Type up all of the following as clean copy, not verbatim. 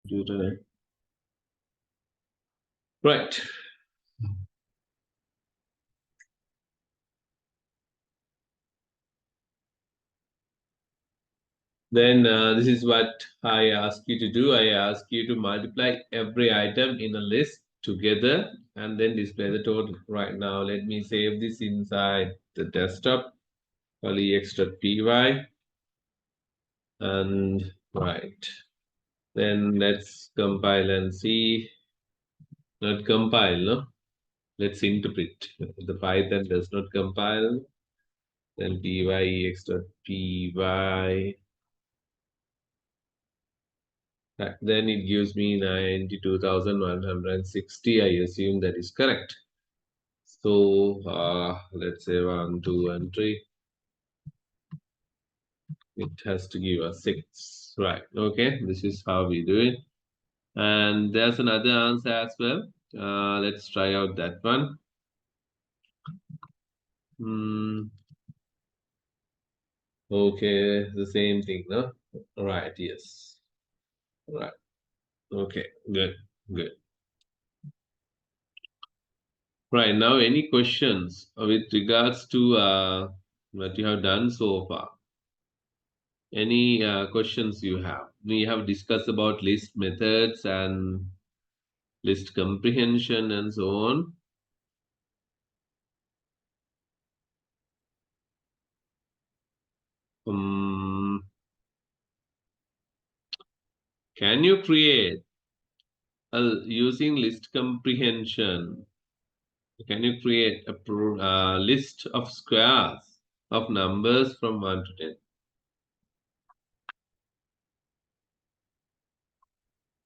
computer. Right. Then this is what I ask you to do. I ask you to multiply every item in a list together and then display the total. Right now, let me save this inside the desktop, call ex.py, and right. Then let's compile and see. Not compile, no? Let's interpret. The Python does not compile. Then py ex.py. Then it gives me 92,160. I assume that is correct. So let's say 1, 2, and 3. It has to give us 6. Right. Okay. This is how we do it. And there's another answer as well. Let's try out that one. Okay. The same thing, no? Right. Yes. Right. Okay. Good. Good. Right. Now, any questions with regards to what you have done so far? Any questions you have? We have discussed about list methods and list comprehension and so on. Can you create using list comprehension? Can you create a list of squares of numbers from 1 to 10?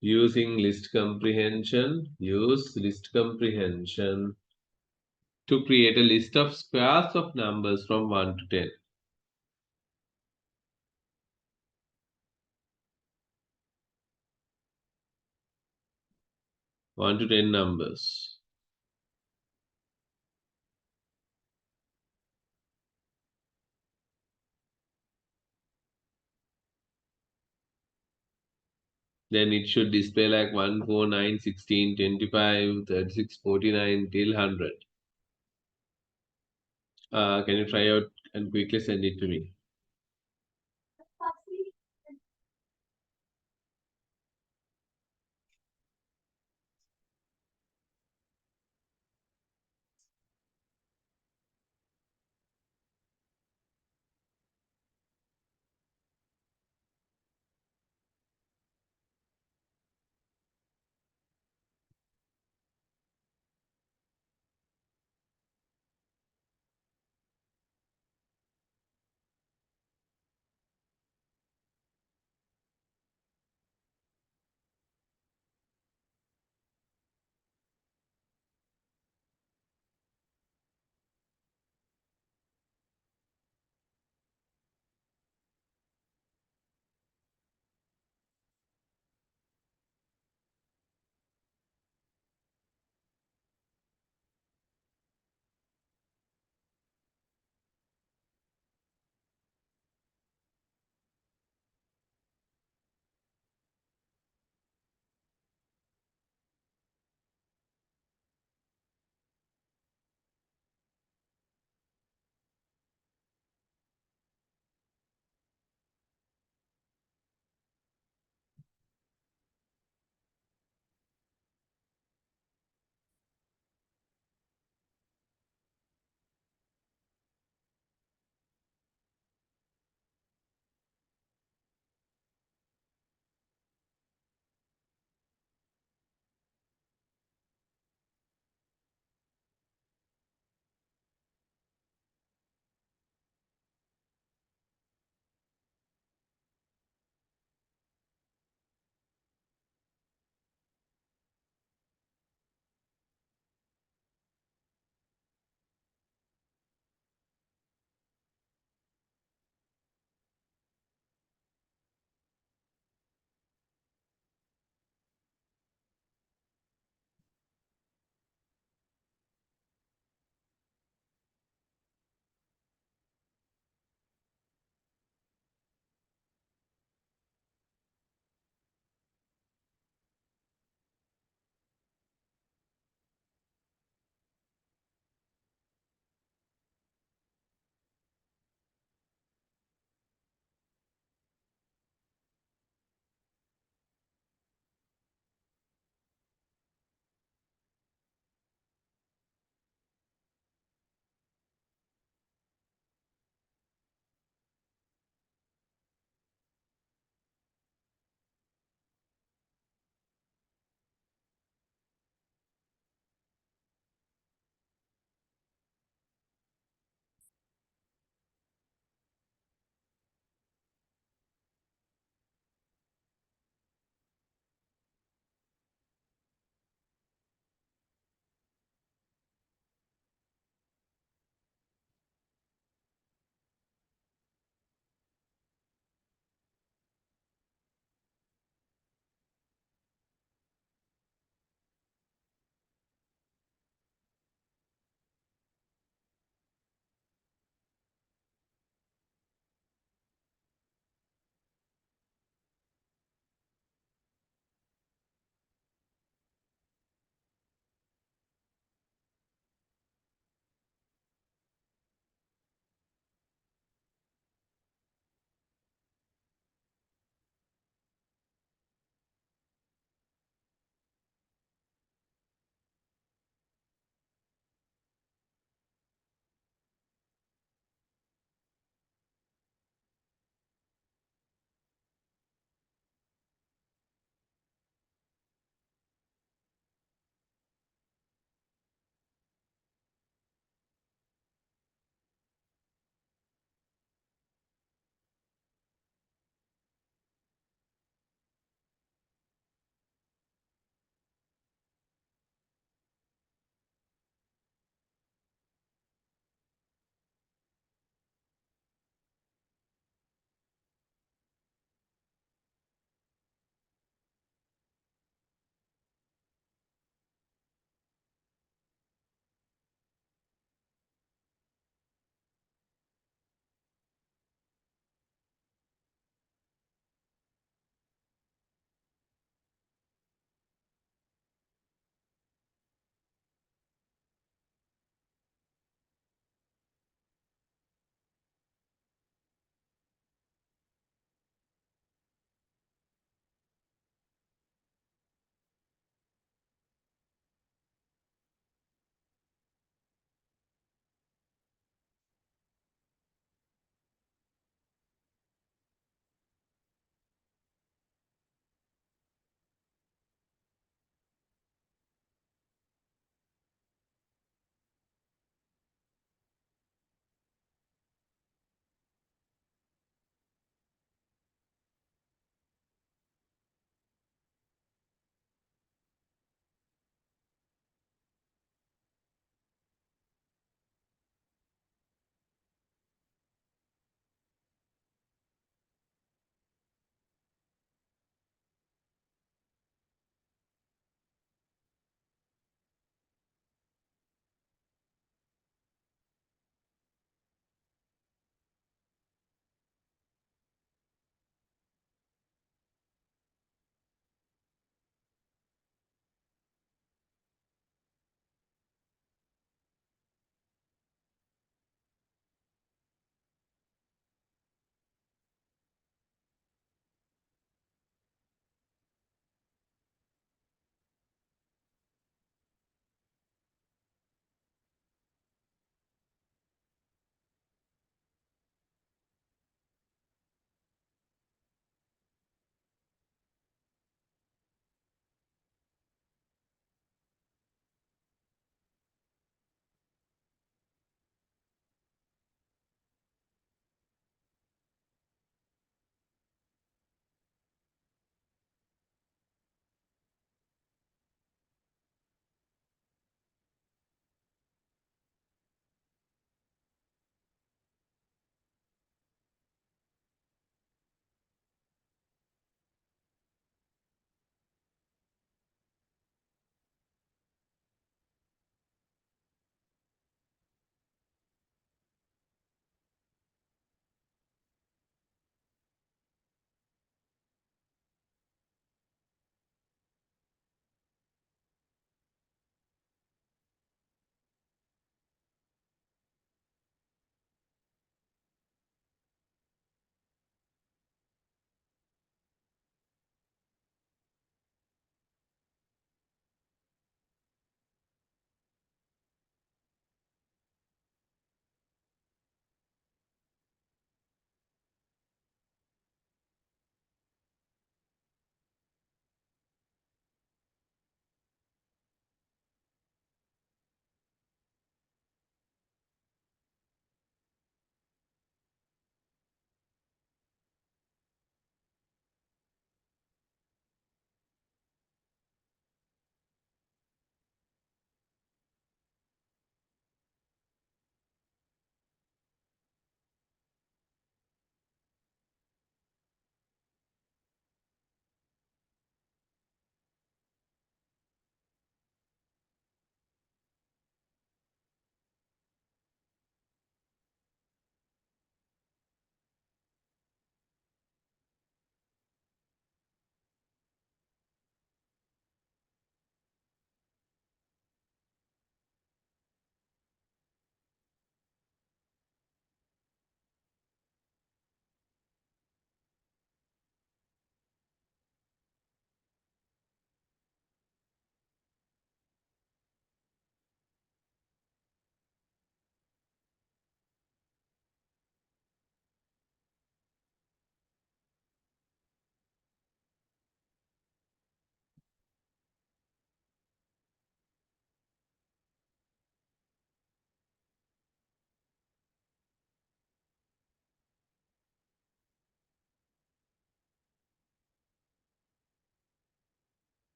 Using list comprehension, use list comprehension to create a list of squares of numbers from 1 to 10. 1 to 10 numbers. Then it should display like 1, 4, 9, 16, 25, 36, 49 till 100. Can you try out and quickly send it to me?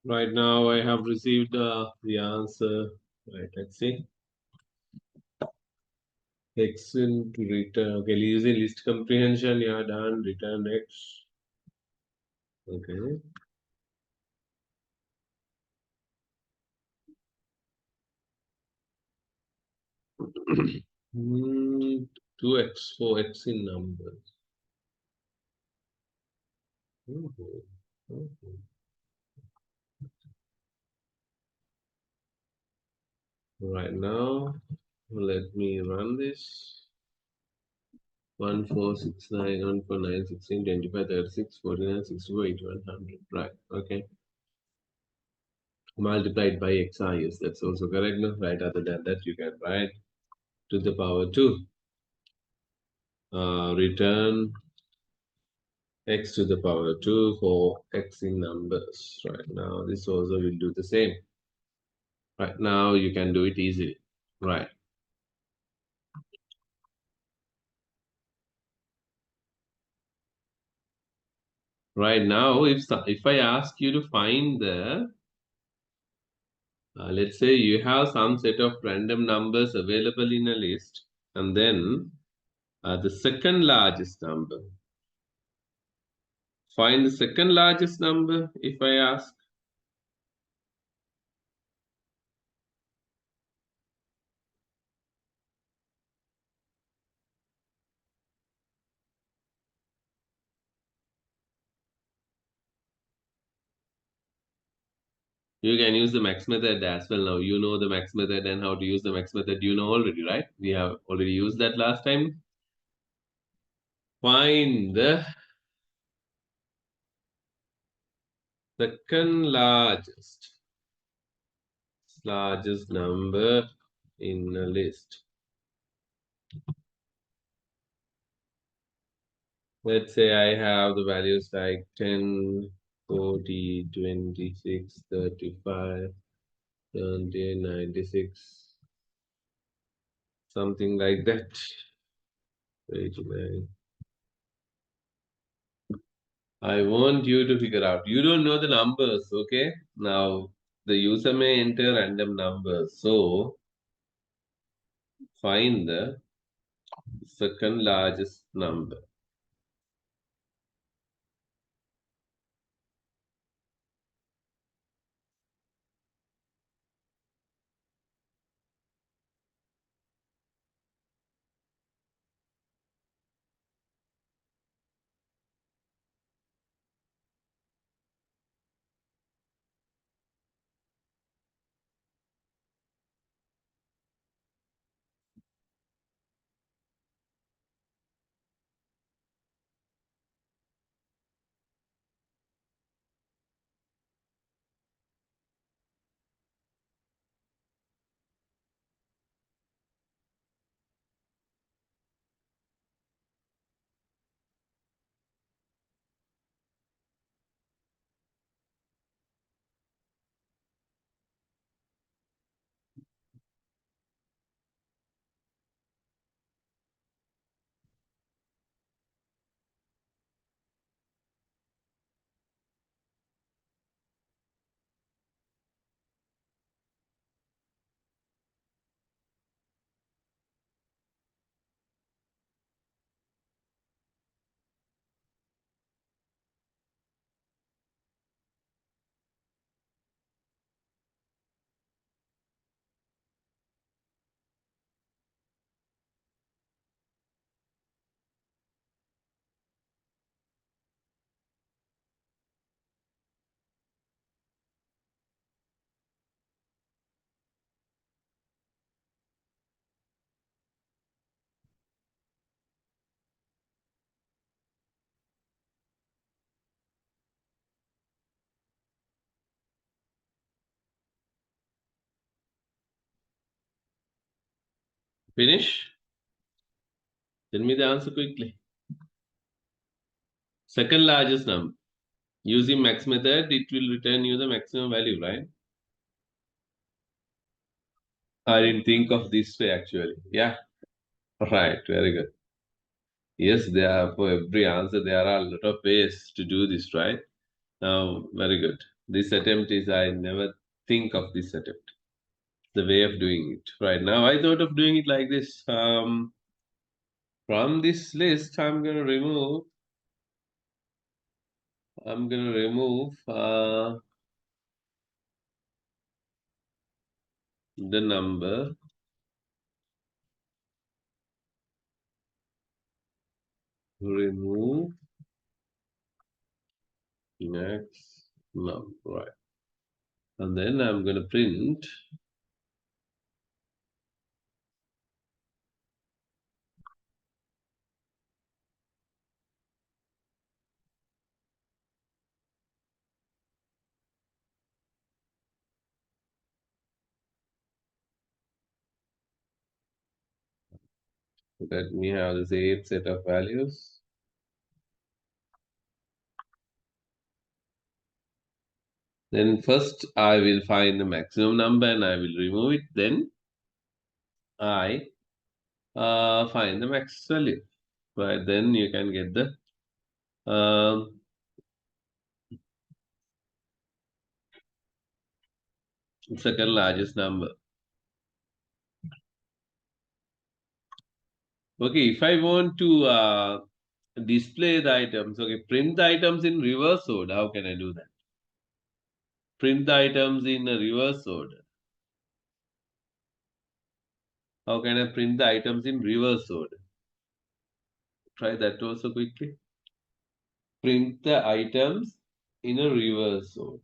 Right now, I have received the answer. Right, let's see. X into return. Okay, using list comprehension, you are done. Return X. Okay. Hmm, 2x, 4x in numbers. Mhm, mhm. Right now, let me run this. 1, 4, 6, 9, 1, 4, 9, 16, 25, 36, 49, 64, 81, 100. Right. Okay. Multiplied by xi. Yes, that's also correct. No? Right. Other than that, you can write to the power 2. Return x to the power 2 for x in numbers. Right now, this also will do the same. Right now, you can do it easily. Right. Right now, if I ask you to find the, let's say you have some set of random numbers available in a list, and then the second largest number. Find the second largest number if I ask. You can use the max method as well now. You know the max method and how to use the max method. You know already, right? We have already used that last time. Find the second largest number in a list. Let's say I have the values like 10, 40, 26, 35, 70, 96, something like that. Page 9. I want you to figure out. You don't know the numbers, okay? Now, the user may enter random numbers. So, find the second largest number. Finish? Tell me the answer quickly. Second largest number. Using max method, it will return you the maximum value, right? I didn't think of this way actually. Yeah, right. Very good. Yes, there are for every answer, there are a lot of ways to do this, right? Now, very good. This attempt is, I never think of this attempt, the way of doing it. Right now, I thought of doing it like this. From this list, I'm gonna remove the number, remove next number, right? And then I'm gonna print that we have the same set of values. Then first I will find the maximum number and I will remove it. Then I find the max value. Right, then you can get the um, second largest number. Okay, if I want to display the items, okay, print the items in reverse order. How can I do that? Print the items in a reverse order. How can I print the items in reverse order? Try that also quickly. Print the items in a reverse order.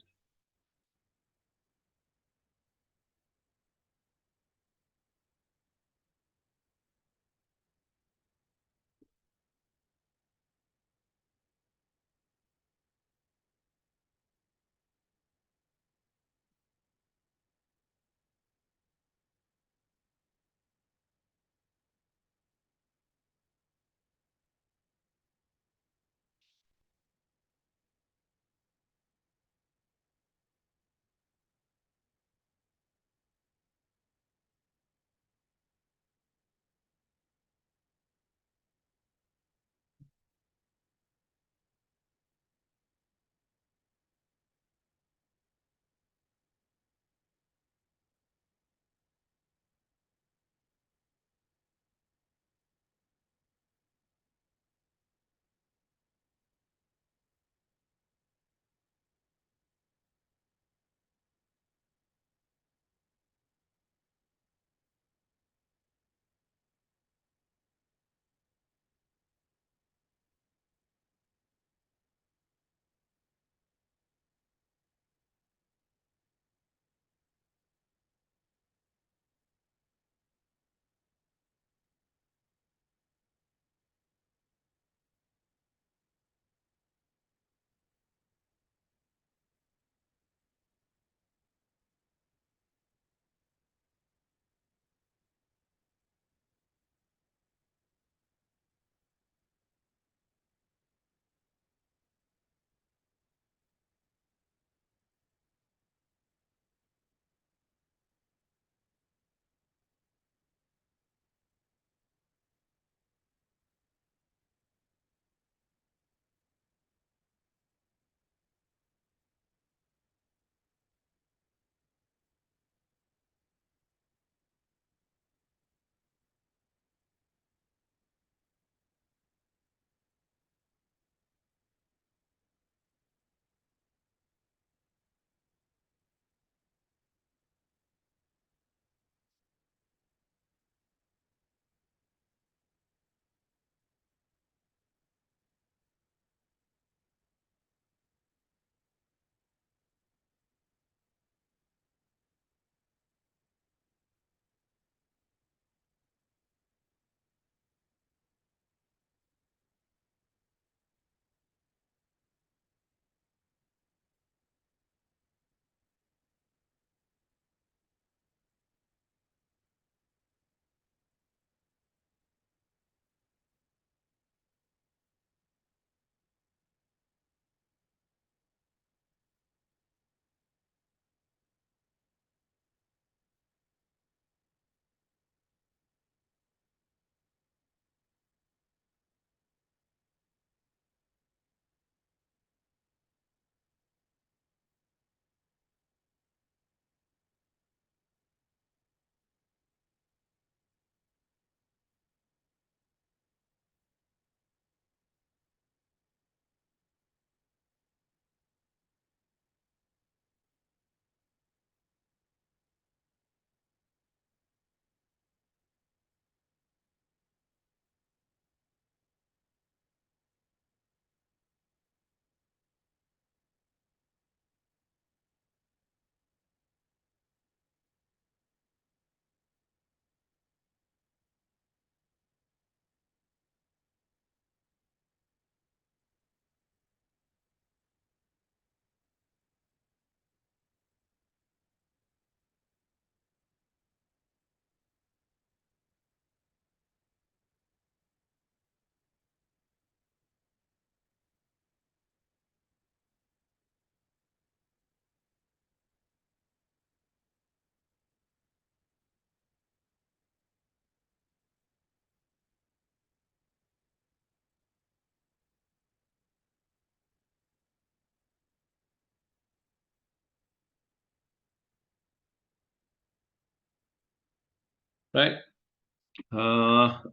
right?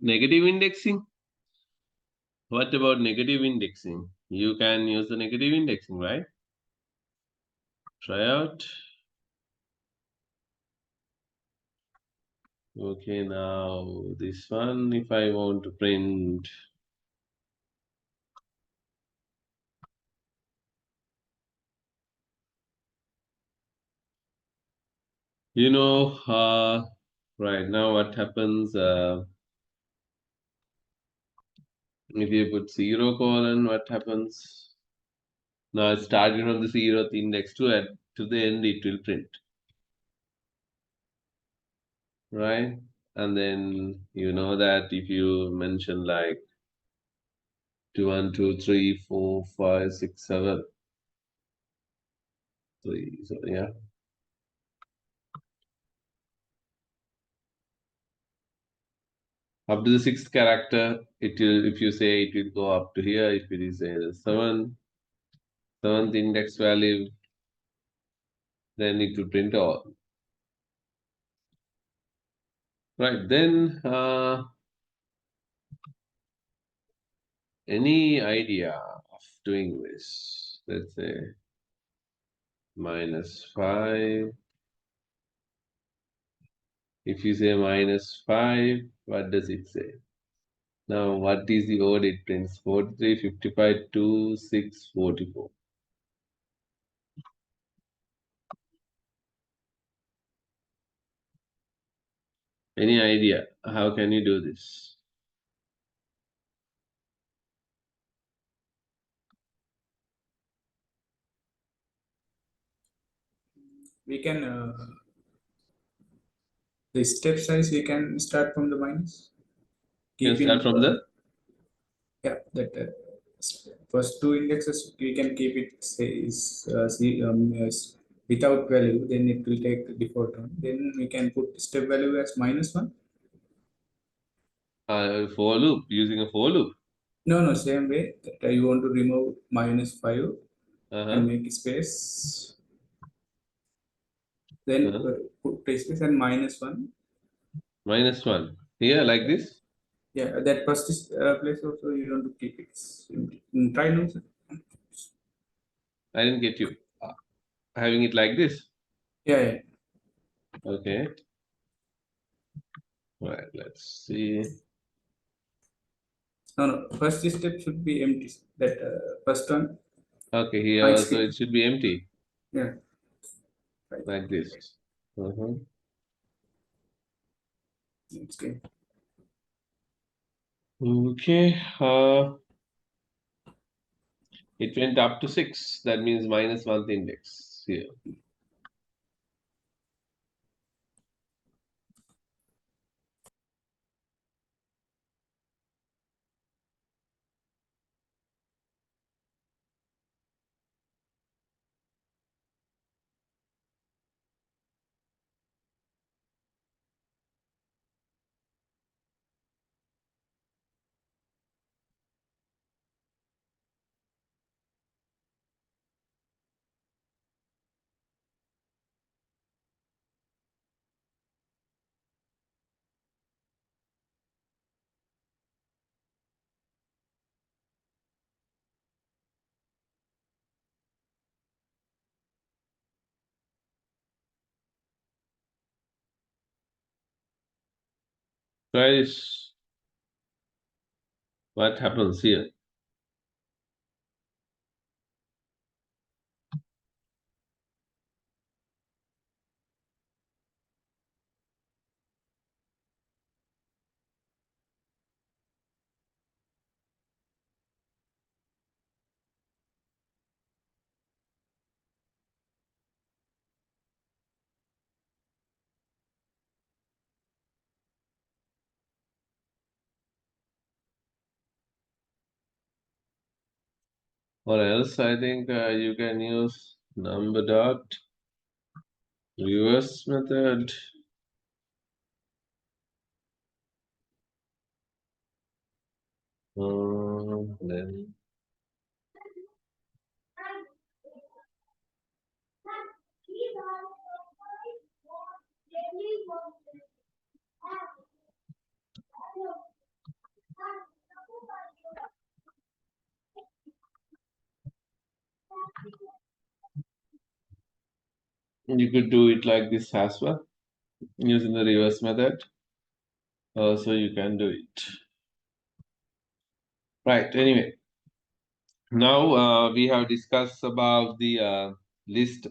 Negative indexing. What about negative indexing? You can use the negative indexing, right? Try out. Okay, now this one, if I want to print, right now what happens if you put zero colon, what happens? Now it's starting from the zeroth index to the end, it will print, right? And then you know that if you mention like 2, 1, 2, 3, 4, 5, 6, 7, 3, so yeah. Up to the sixth character, it will, if you say it will go up to here, if it is a seventh index value, then it will print all. Right, then any idea of doing this? Let's say -5. If you say -5, what does it say? Now, what is the odd it prints? 43, 55, 2, 6, 44. Any idea? How can you do this? We can the step size we can start from the minus. You can start Keeping from the yeah that first two indexes we can keep it say is without value, then it will take default one. Then we can put step value as -1. for loop, using a for loop. No, same way that you want to remove -5 and Uh-huh. make space, then Uh-huh. put space and -1. -1. Here, like this? Yeah, that first is, place also you want to keep it empty. Try now, sir. I didn't get you. Having it like this? Yeah. Okay. Right, let's see. No. First step should be empty. That first one. Okay, here Hide also skip. it should be empty, Yeah. Right. like this. Uh-huh. Okay. Okay. It went up to 6. That means -1th index here. Guys, what happens here? Or else I think you can use number dot reverse method. Then You could do it like this as well, using the reverse method. So you can do it. Right. Anyway, now we have discussed about the list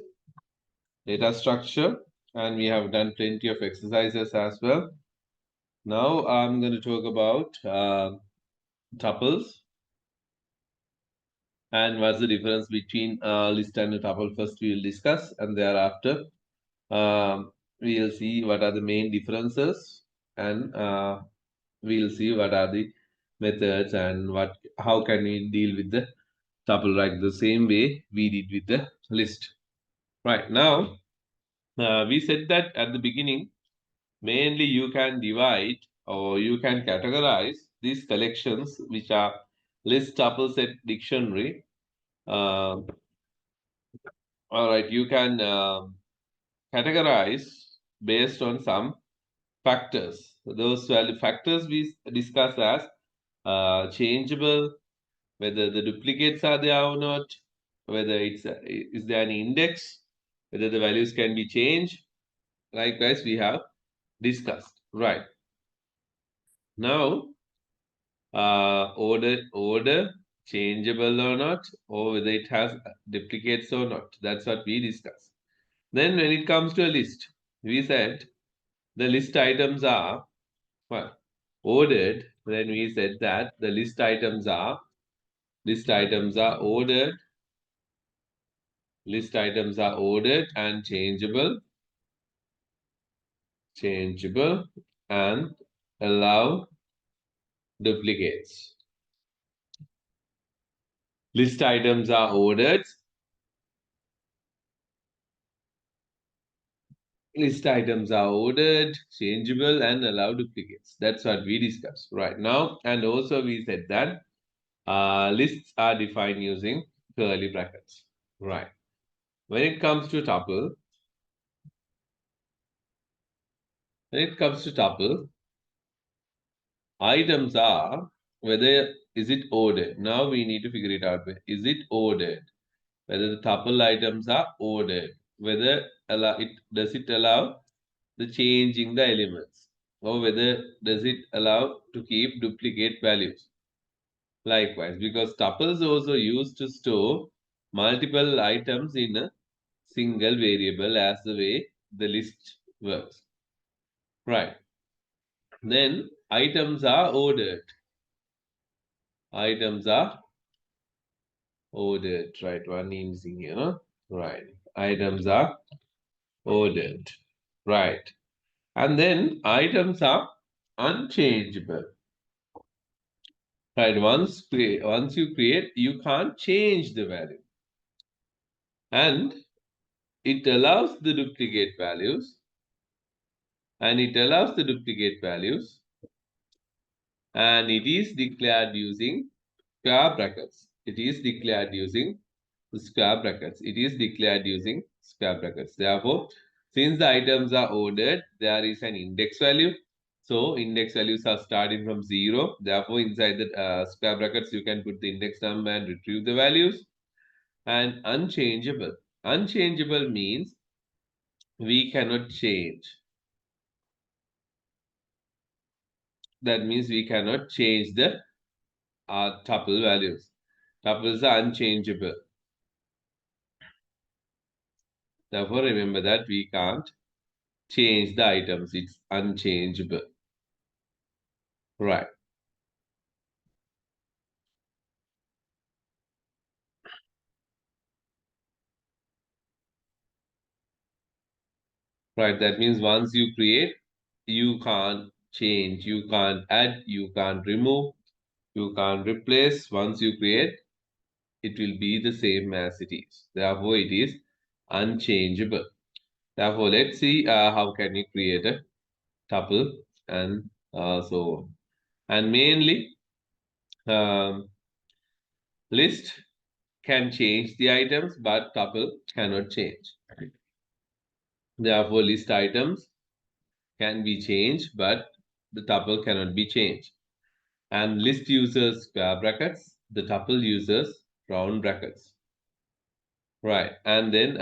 data structure, and we have done plenty of exercises as well. Now I'm going to talk about tuples and what's the difference between a list and a tuple. First, we will discuss, and thereafter, we will see what are the main differences, and we'll see what are the methods and how can we deal with the tuple like the same way we did with the list. Right now, we said that at the beginning, mainly you can divide or you can categorize these collections, which are list, tuple, set, dictionary. Uh, all right, you can categorize based on some factors. Those value factors we discuss as changeable, whether the duplicates are there or not, whether is there an index, whether the values can be changed. Likewise, we have discussed. Right now, order changeable or not, or whether it has duplicates or not. That's what we discussed. Then, when it comes to a list, we said the list items are well, ordered. Then we said that the list items are ordered. List items are ordered and changeable, and allow duplicates. List items are ordered. List items are ordered, changeable, and allow duplicates. That's what we discussed right now. And also we said that lists are defined using curly brackets. Right. When it comes to tuple, when it comes to tuple, items are whether is it ordered. Now we need to figure it out. Is it ordered? Whether the tuple items are ordered, whether does it allow the changing the elements, or whether does it allow to keep duplicate values. Likewise, because tuples also used to store multiple items in a single variable as the way the list works. Right. Then items are ordered. Items are ordered. Right. One missing here. No? Right. Items are ordered. Right. And then items are unchangeable. Right. Once you create, you can't change the value. And it allows the duplicate values. And it allows the duplicate values. And it is declared using square brackets. It is declared using square brackets. It is declared using square brackets. Therefore, since the items are ordered, there is an index value. So index values are starting from 0. Therefore, inside the square brackets, you can put the index number and retrieve the values. And unchangeable. Unchangeable means we cannot change. That means we cannot change the tuple values. Tuples are unchangeable. Therefore, remember that we can't change the items. It's unchangeable. Right. Right. That means once you create, you can't change, you can't add, you can't remove, you can't replace. Once you create, it will be the same as it is. Therefore, it is unchangeable. Therefore, let's see how can you create a tuple and so on. And mainly, um, list can change the items, but tuple cannot change. Therefore, list items can be changed, but the tuple cannot be changed. And list uses square brackets, the tuple uses round brackets. Right. And then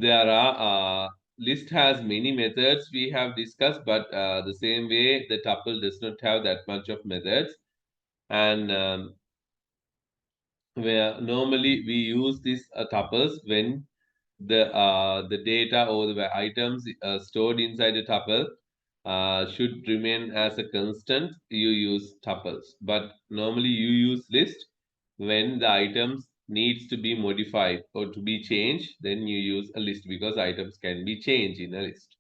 there are list has many methods we have discussed, but the same way the tuple does not have that much of methods. And where normally we use these tuples when the data or the items stored inside a tuple should remain as a constant. You use tuples, but normally you use list when the items needs to be modified or to be changed. Then you use a list because items can be changed in a list,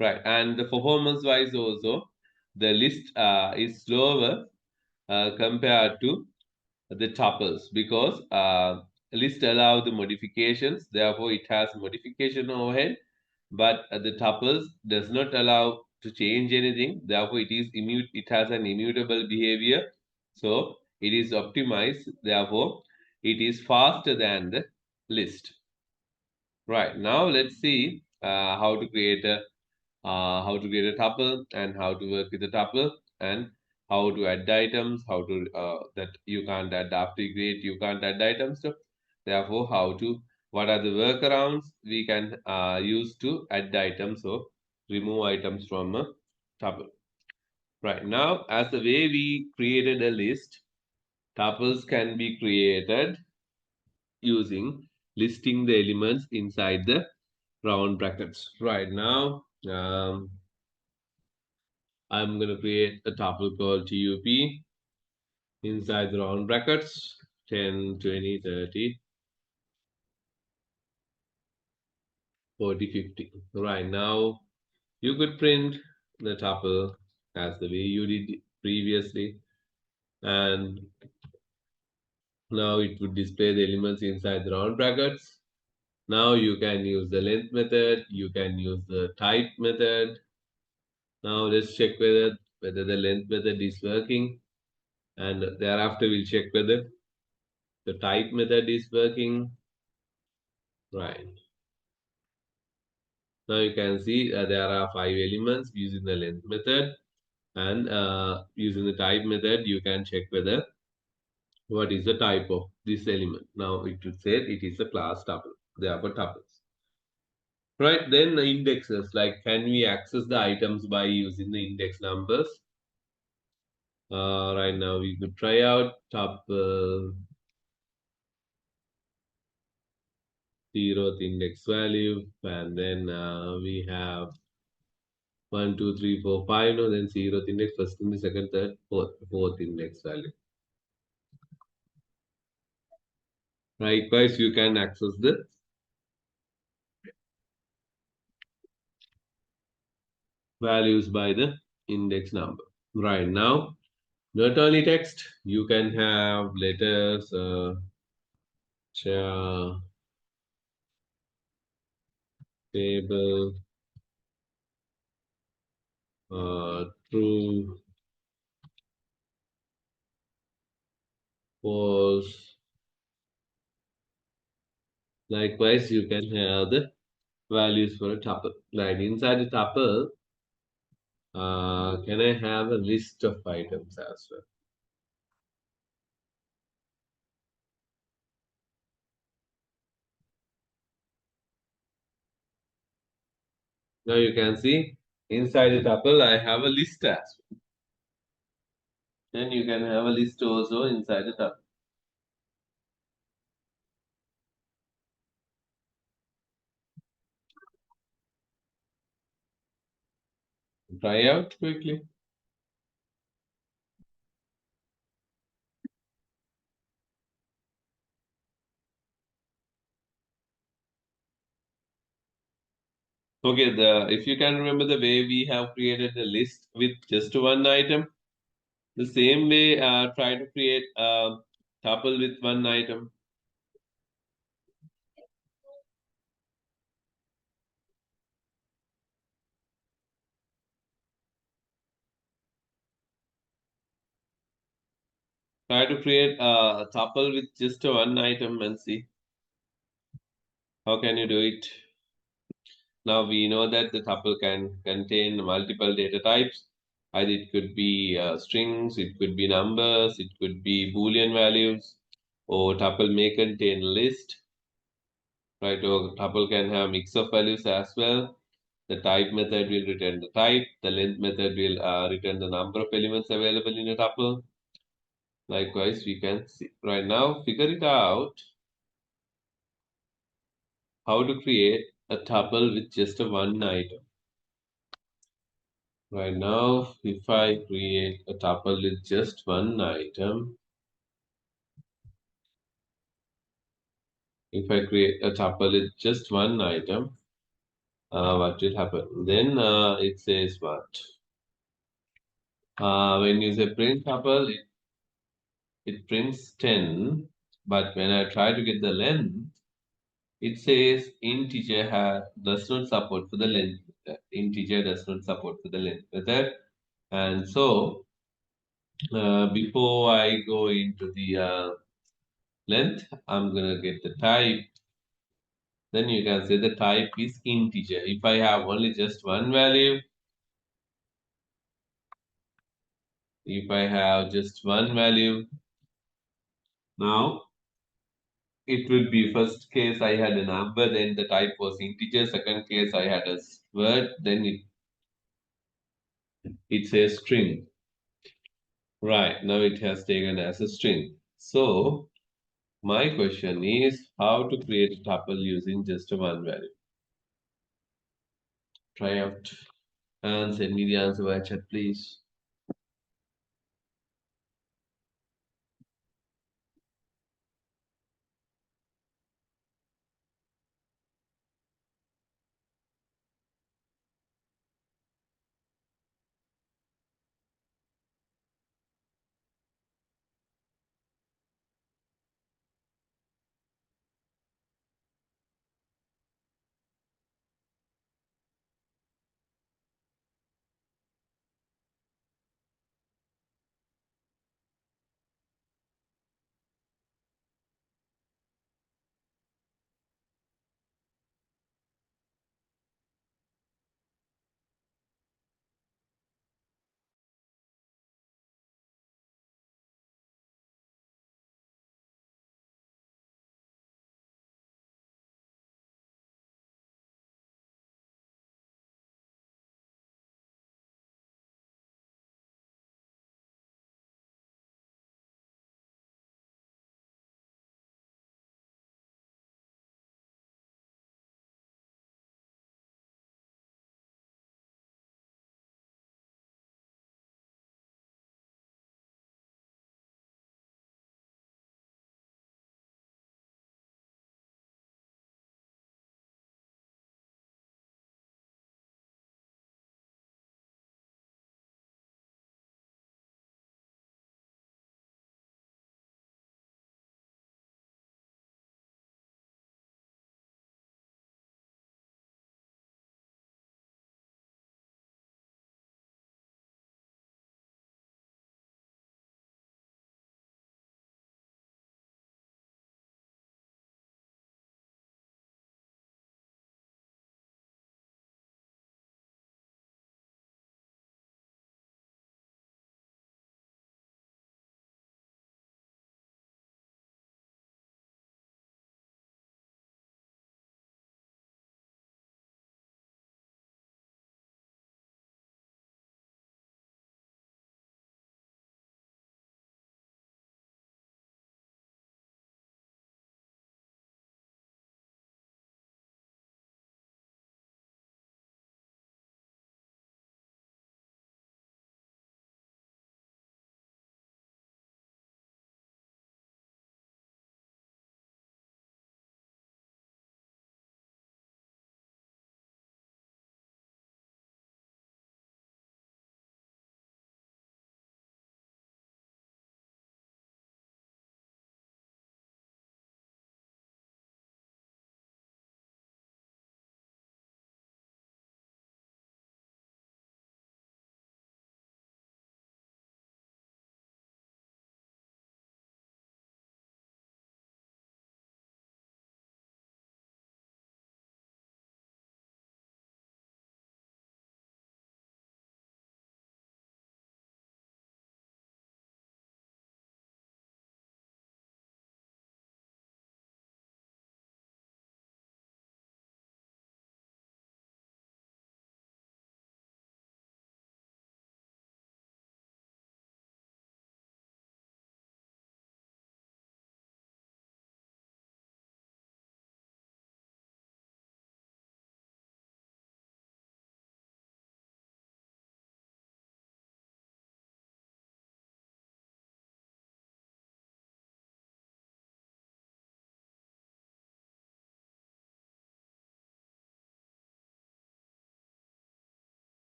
right? And the performance wise also, the list is slower compared to the tuples because list allow the modifications, therefore it has modification overhead, but the tuples does not allow to change anything, therefore it has an immutable behavior, so it is optimized, therefore it is faster than the list. Right, now let's see how to create a tuple and how to work with a tuple, and how to add items, how to that you can't add after you create, you can't add items. So therefore, what are the workarounds we can use to add items or remove items from a tuple. Right, now, as the way we created a list, tuples can be created using listing the elements inside the round brackets. Right now, I'm going to create a tuple called TUP inside the round brackets 10, 20, 30, 40, 50. Right now, you could print the tuple as the way you did previously, and now it would display the elements inside the round brackets. Now you can use the length method, you can use the type method. Now let's check whether the length method is working, and thereafter we'll check whether the type method is working. Right. Now you can see there are 5 elements using the length method, and using the type method you can check whether what is the type of this element. Now it would say it is a class tuple, therefore tuples. Right, then the indexes, like can we access the items by using the index numbers? Right now we could try out tuple 0th index value, and then we have 1, 2, 3, 4, 5. No, then 0th index, first index, second, third, fourth index value. Likewise, you can access the values by the index number. Right now, not only text, you can have letters, chair, table, true, false. Likewise, you can have the values for a tuple. Right inside the tuple, can I have a list of items as well? Now you can see inside the tuple, I have a list as well. Then you can have a list also inside the tuple. Try out quickly. Okay, if you can remember the way we have created a list with just one item, the same way try to create a tuple with one item. Try to create a tuple with just one item and see how can you do it. Now we know that the tuple can contain multiple data types. Either it could be strings, it could be numbers, it could be Boolean values, or tuple may contain a list. right? A tuple can have mix of values as well. The type method will return the type. The length method will return the number of elements available in a tuple. Likewise, we can see right now figure it out how to create a tuple with just a one item. Right now, if I create a tuple with just one item, if I create a tuple with just one item, what will happen? Then it says what? When you say print tuple, it prints 10, but when I try to get the length, it says integer does not support for the length method. Integer does not support for the length method. And so, before I go into the length, I'm going to get the type. Then you can say the type is integer. If I have only just one value, if I have just one value, now it would be first case I had a number, then the type was integer. Second case I had a word, then it says string. Right, now it has taken as a string. So my question is how to create a tuple using just a one value. Try out and send me the answer via chat, please.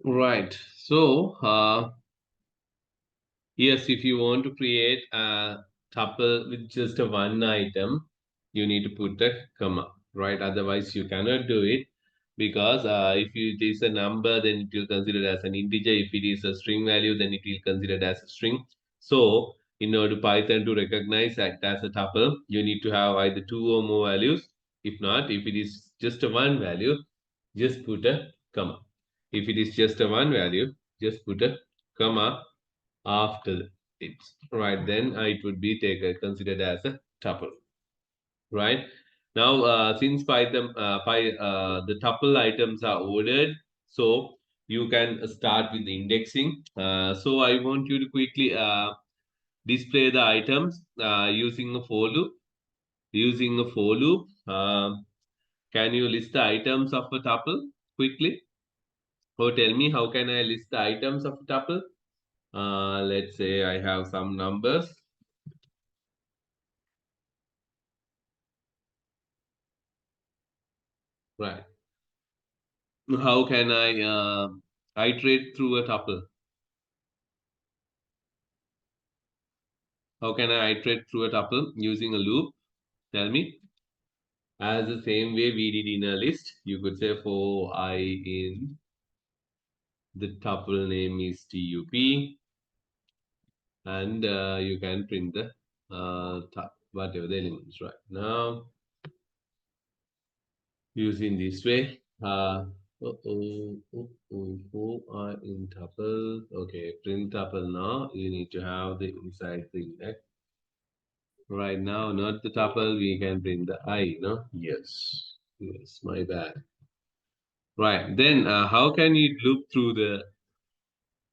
Right. So, yes, if you want to create a tuple with just a one item, you need to put a comma, right? Otherwise, you cannot do it because if it is a number, then it will consider as an integer. If it is a string value, then it will considered as a string. So, in order to Python to recognize that as a tuple, you need to have either two or more values. If not, if it is just a one value, just put a comma. If it is just a one value, just put a comma after it, right? Then it would be taken considered as a tuple, right? Now, since the tuple items are ordered, so you can start with the indexing. So I want you to quickly display the items using a for loop. Using a for loop, can you list the items of a tuple quickly? Or tell me how can I list the items of a tuple? Let's say I have some numbers. Right. How can I iterate through a tuple? How can I iterate through a tuple using a loop? Tell me. As the same way we did in a list, you could say for I in the tuple name is tup, and you can print the whatever the elements right now using this way. For I in tuple. Okay, print tuple now. You need to have the inside the index. Right now, not the tuple, we can bring the I, no? Yes. Yes, my bad. Right. Then how can you loop through the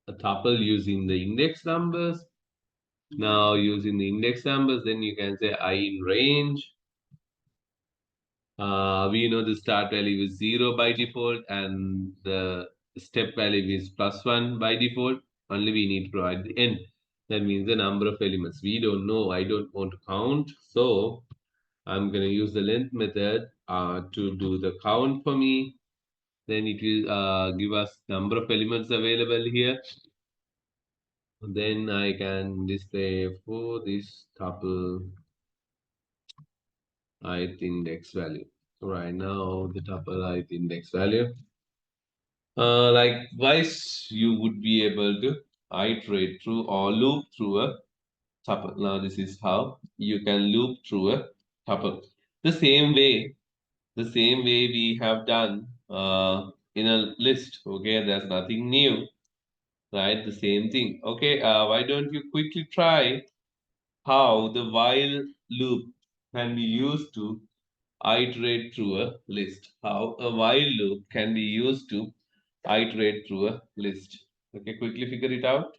a tuple using the index numbers? Now using the index numbers, then you can say I in range. We know the start value is 0 by default and the step value is +1 by default. Only we need to provide the end. That means the number of elements. We don't know. I don't want to count. So I'm going to use the length method to do the count for me. Then it will give us number of elements available here. Then I can display for this tuple ith index value. Right now, the tuple ith index value. Likewise, you would be able to iterate through or loop through a tuple. Now, this is how you can loop through a tuple. The same way we have done in a list. Okay, there's nothing new, right? The same thing. Okay, why don't you quickly try how the while loop can be used to iterate through a list? How a while loop can be used to iterate through a list? Okay, quickly figure it out.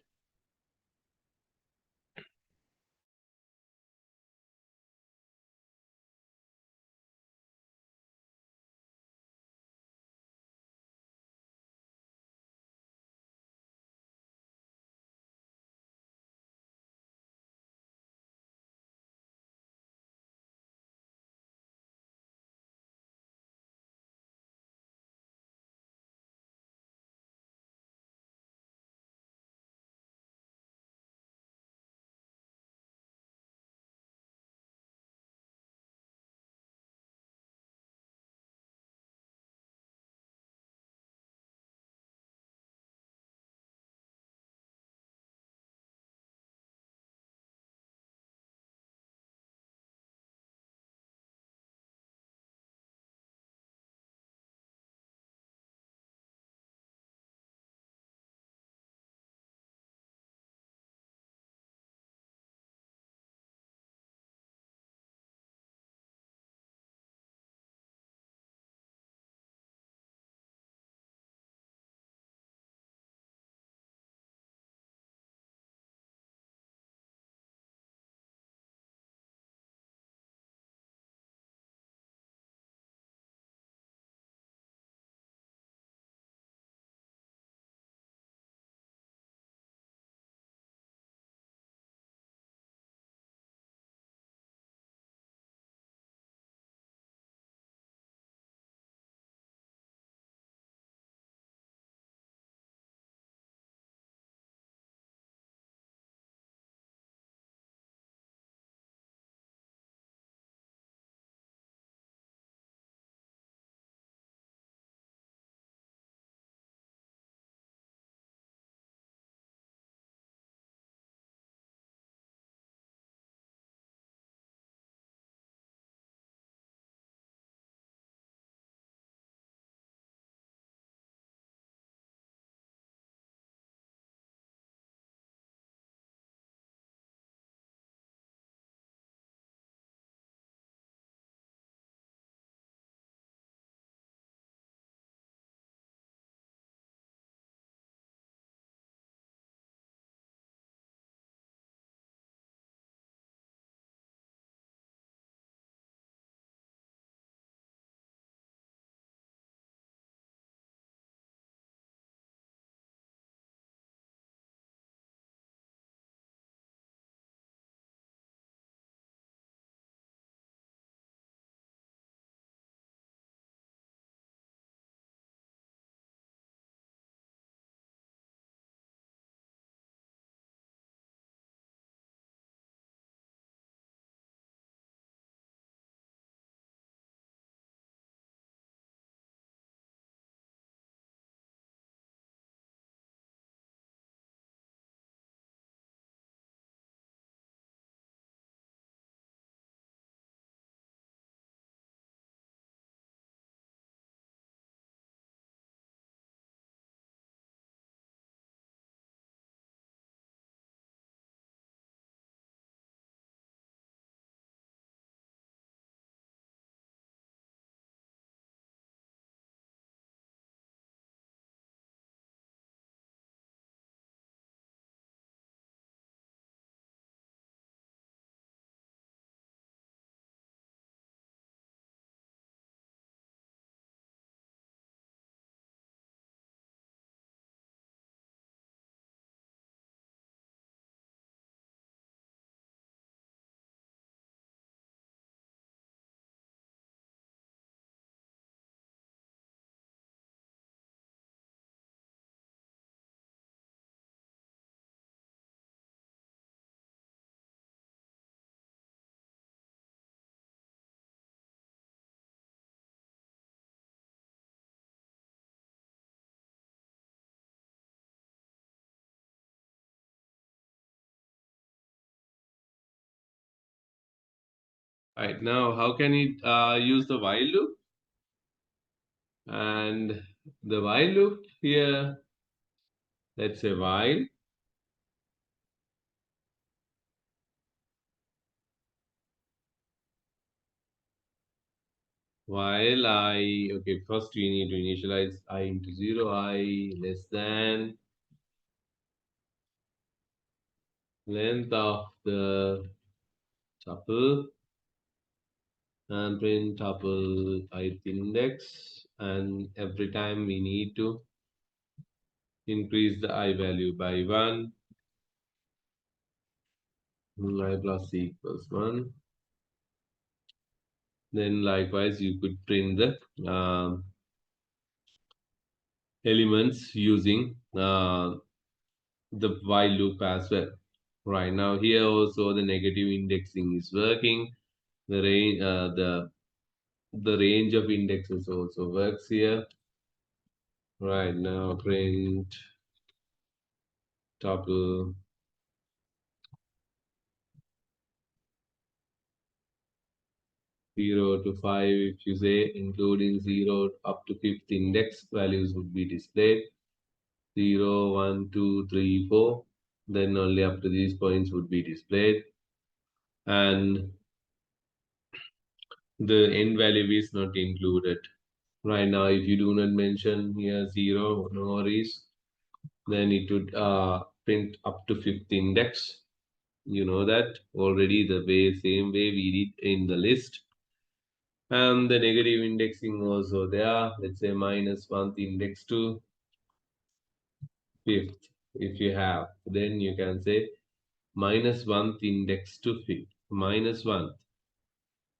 Right now, how can it use the while loop? And the while loop here, let's say while I, okay, first we need to initialize I into 0, I less than length of the tuple and print tuple ith index, and every time we need to increase the I value by 1, I plus c equals 1. Then likewise you could print the elements using the while loop as well. Right now here also the negative indexing is working. The range of indexes also works here. Right now print tuple 0 to 5, if you say, including 0 up to 5th index, values would be displayed. 0, 1, 2, 3, 4. Then only up to these points would be displayed. And the end value is not included. Right now, if you do not mention here 0, no worries. Then it would print up to 5th index. You know that already, the same way we did in the list. And the negative indexing also there. Let's say minus 1th index to 5th. If you have, then you can say minus 1th index to 5th. Minus 1th.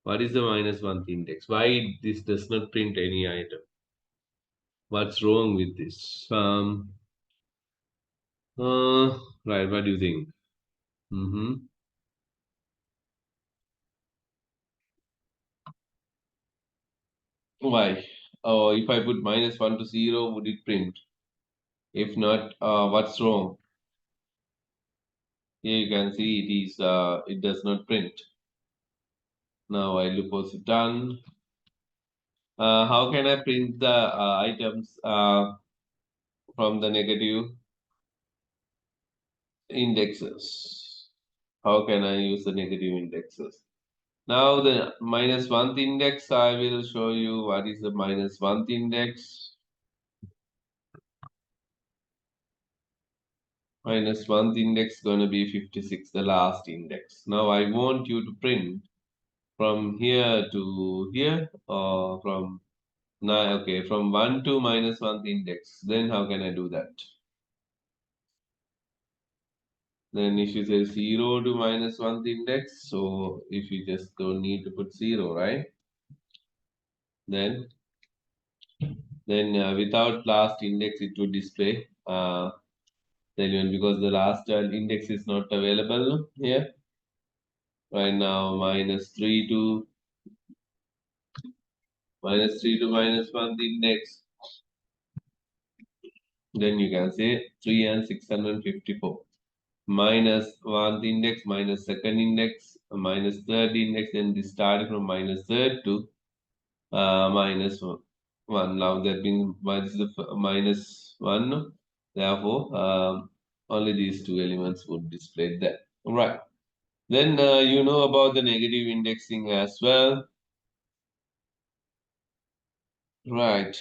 What is the minus 1th index? Why this does not print any item? What's wrong with this? Right. What do you think? Mm-hmm. Why? Oh, if I put minus 1 to 0, would it print? If not, what's wrong? Here you can see it is it does not print. Now I look also done. How can I print the items from the negative indexes? How can I use the negative indexes? Now the minus 1th index, I will show you what is the minus 1th index. Minus 1th index going to be 56, the last index. Now I want you to print from here to here, or from okay, from 1 to minus 1th index. Then how can I do that? Then if you say 0 to minus 1th index, so if you just don't need to put 0, right? Then without last index, it would display the element, because the last index is not available here. Right now, minus 3 to minus 1th index. Then you can say 3 and 654. Minus 1th index, minus 2nd index, minus 3rd index, and this started from minus 3rd to minus 1. Now that means minus minus 1. Therefore, only these two elements would display there. Right. Then you know about the negative indexing as well. Right.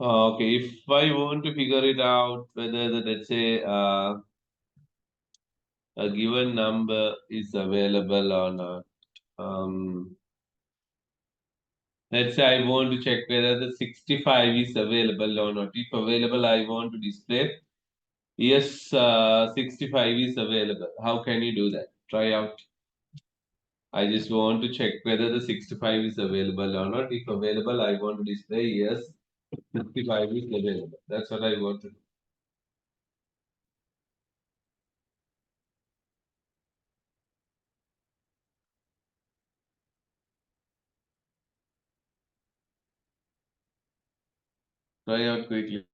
Okay, if I want to figure it out whether the, let's say, a given number is available or not. Let's say I want to check whether the 65 is available or not. If available, I want to display yes, 65 is available. How can you do that? Try out. I just want to check whether the 65 is available or not. If available, I want to display yes, 65 is available. That's what I want to do. Try out quickly.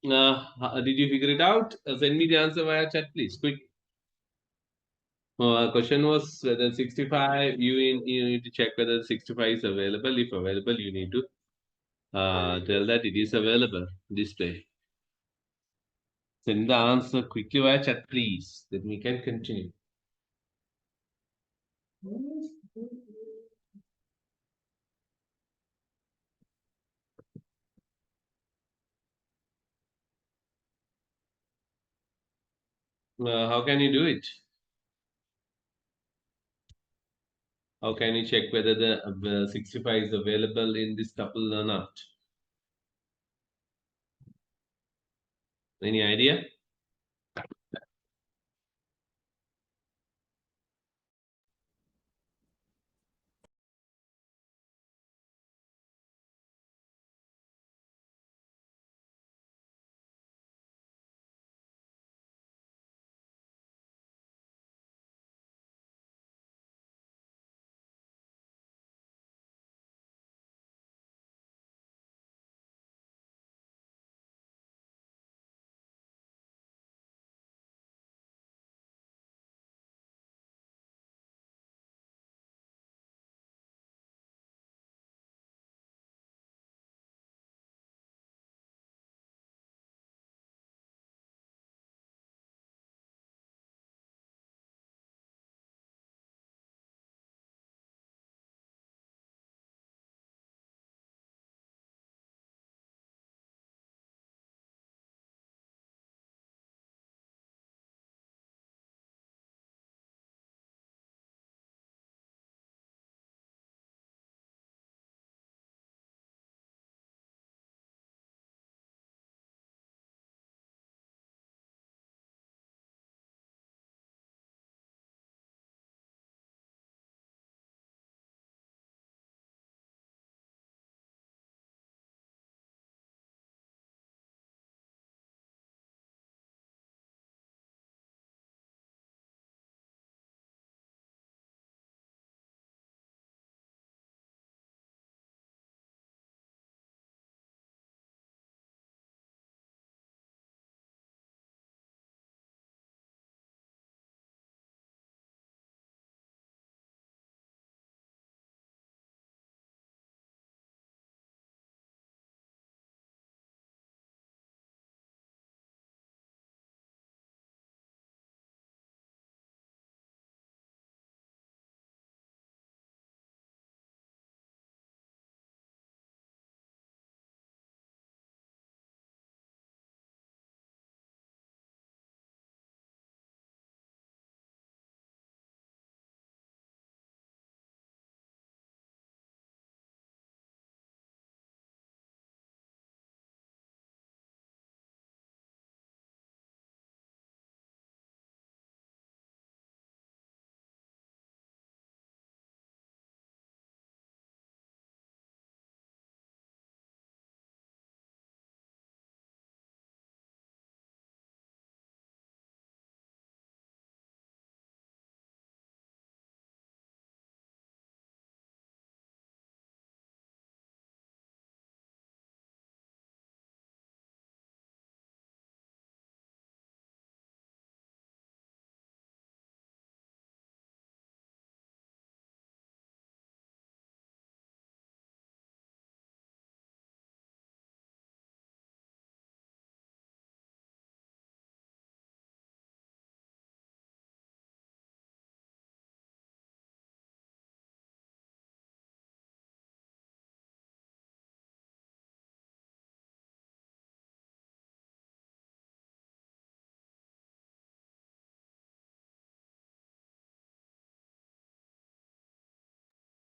Did you figure it out? Send me the answer via chat, please. Quick. Question was whether 65, you need to check whether 65 is available. If available, you need to tell that it is available. Display. Send the answer quickly via chat, please. Then we can continue. How can you do it? How can you check whether the 65 is available in this tuple or not? Any idea?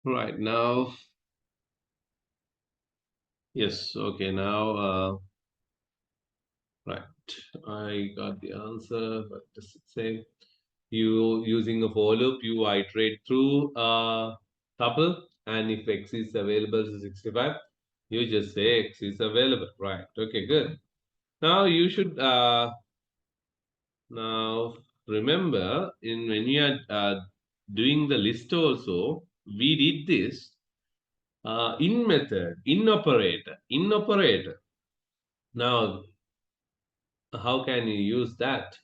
Right now, yes. Okay, now, right. I got the answer. What does it say? You using a for loop, you iterate through tuple, and if x is available to 65, you just say x is available. Right. Okay, good. Now you should now remember in when you are doing the list also, we did this in method, in operator, in operator. Now, how can you use that?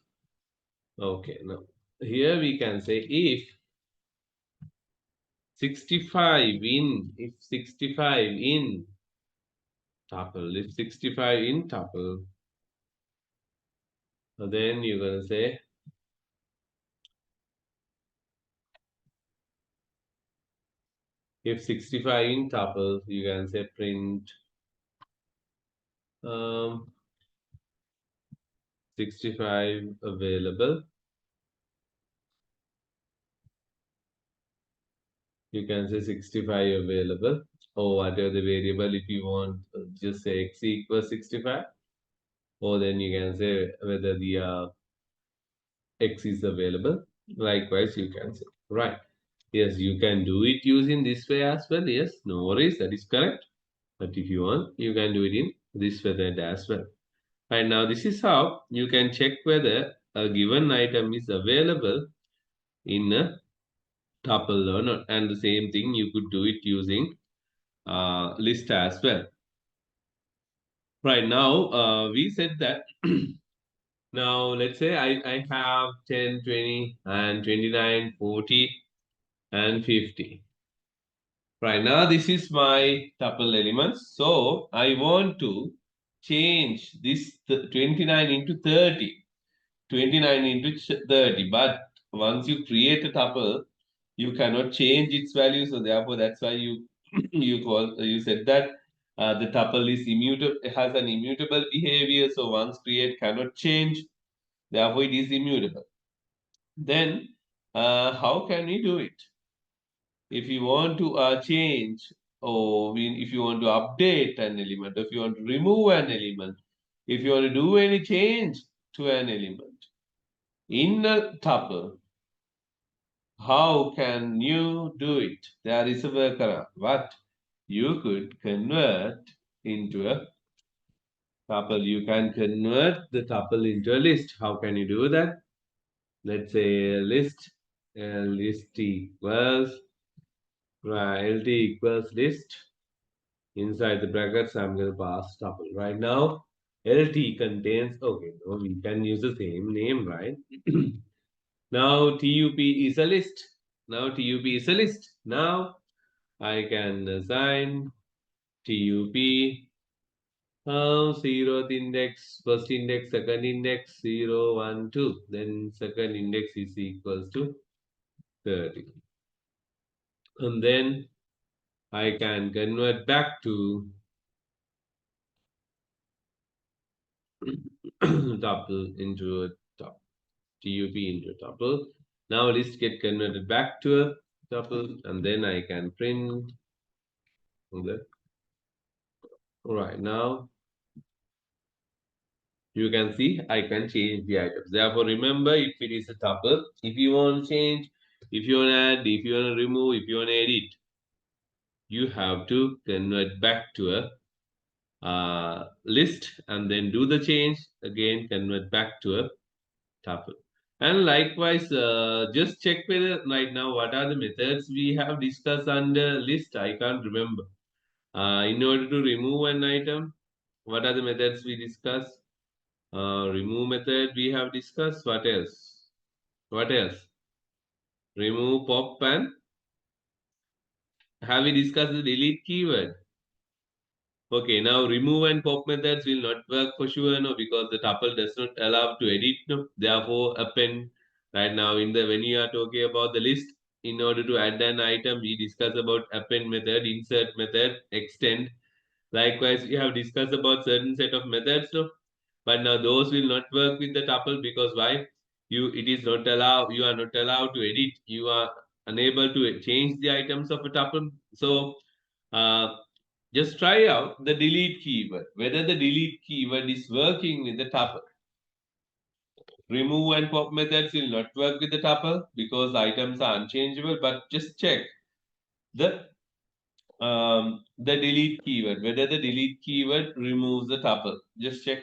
Okay, now here we can say if 65 in, if 65 in tuple, if 65 in tuple, then you're gonna say if 65 in tuple, you can say print um, 65 available. You can say 65 available or whatever the variable. If you want, just say x equals 65, or then you can say whether the x is available. Likewise, you can say, right. Yes, you can do it using this way as well. Yes, no worries, that is correct. But if you want, you can do it in this method as well. And now this is how you can check whether a given item is available in a tuple or not. And the same thing you could do it using list as well. Right now, we said that now let's say I have 10, 20, and 29, 40, and 50. Right now, this is my tuple elements. So I want to change this 29 into 30, 29 into 30. But once you create a tuple, you cannot change its value. So therefore, that's why you you said that the tuple is immutable, has an immutable behavior. So once create cannot change. Therefore, it is immutable. Then, how can we do it? If you want to change, or if you want to update an element, if you want to remove an element, if you want to do any change to an element in a tuple, how can you do it? There is a workaround. What? You could convert into a tuple. You can convert the tuple into a list. How can you do that? Let's say a list, list equals, right, lt equals list. Inside the brackets, I'm going to pass tuple. Right now, LT contains, okay, no, we can use the same name, right? Now, TUP is a list. Now, TUP is a list. Now, I can assign TUP, 0th index, first index, second index, 0, 1, 2. Then, second index is equals to 30. And then, I can convert back to tuple into a tuple. TUP into tuple. Now list get converted back to a tuple, and then I can print the right now. You can see I can change the items. Therefore, remember if it is a tuple, if you want to change, if you want to add, if you want to remove, if you want to edit, you have to convert back to a list and then do the change again, convert back to a tuple. And likewise, just check whether right now what are the methods we have discussed under list. I can't remember. In order to remove an item, what are the methods we discussed? Remove method we have discussed. What else? What else? Remove pop and have we discussed the delete keyword? Okay, now remove and pop methods will not work for sure, no, because the tuple does not allow to edit, no. Therefore, append right now in the when you are talking about the list, in order to add an item, we discuss about append method, insert method, extend. Likewise, we have discussed about certain set of methods, no. But now those will not work with the tuple because why? You are not allowed to edit. You are unable to change the items of a tuple. So just try out the delete keyword, whether the delete keyword is working with the tuple. Remove and pop methods will not work with the tuple because the items are unchangeable, but just check the delete keyword, whether the delete keyword removes the tuple. Just check.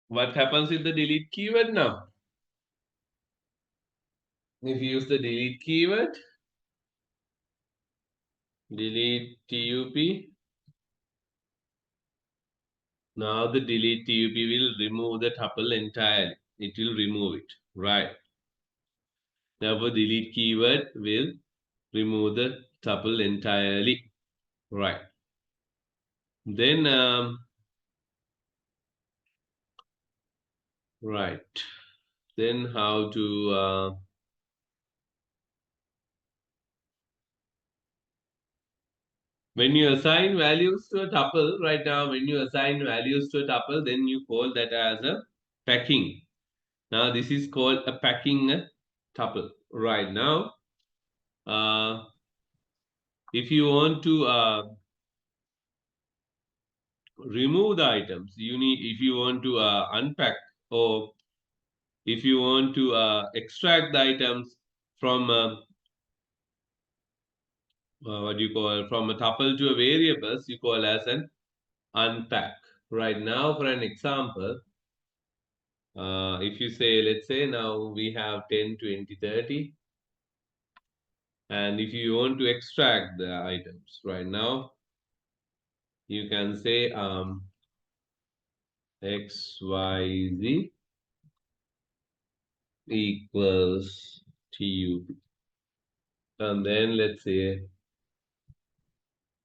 What happens with the delete keyword now? If you use the delete keyword, delete tup, now the delete tup will remove the tuple entirely. It will remove it, right? Therefore, delete keyword will remove the tuple entirely, right? Then, right. Then how to when you assign values to a tuple, right now, when you assign values to a tuple, then you call that as a packing. Now, this is called a packing tuple. Right now, uh, if you want to remove the items, you need, if you want to unpack, or if you want to extract the items from what you call, from a tuple to a variables, you call as an unpack. Right now, for an example, if you say, let's say now we have 10, 20, 30, and if you want to extract the items right now, you can say XYZ equals TUP. And then let's say,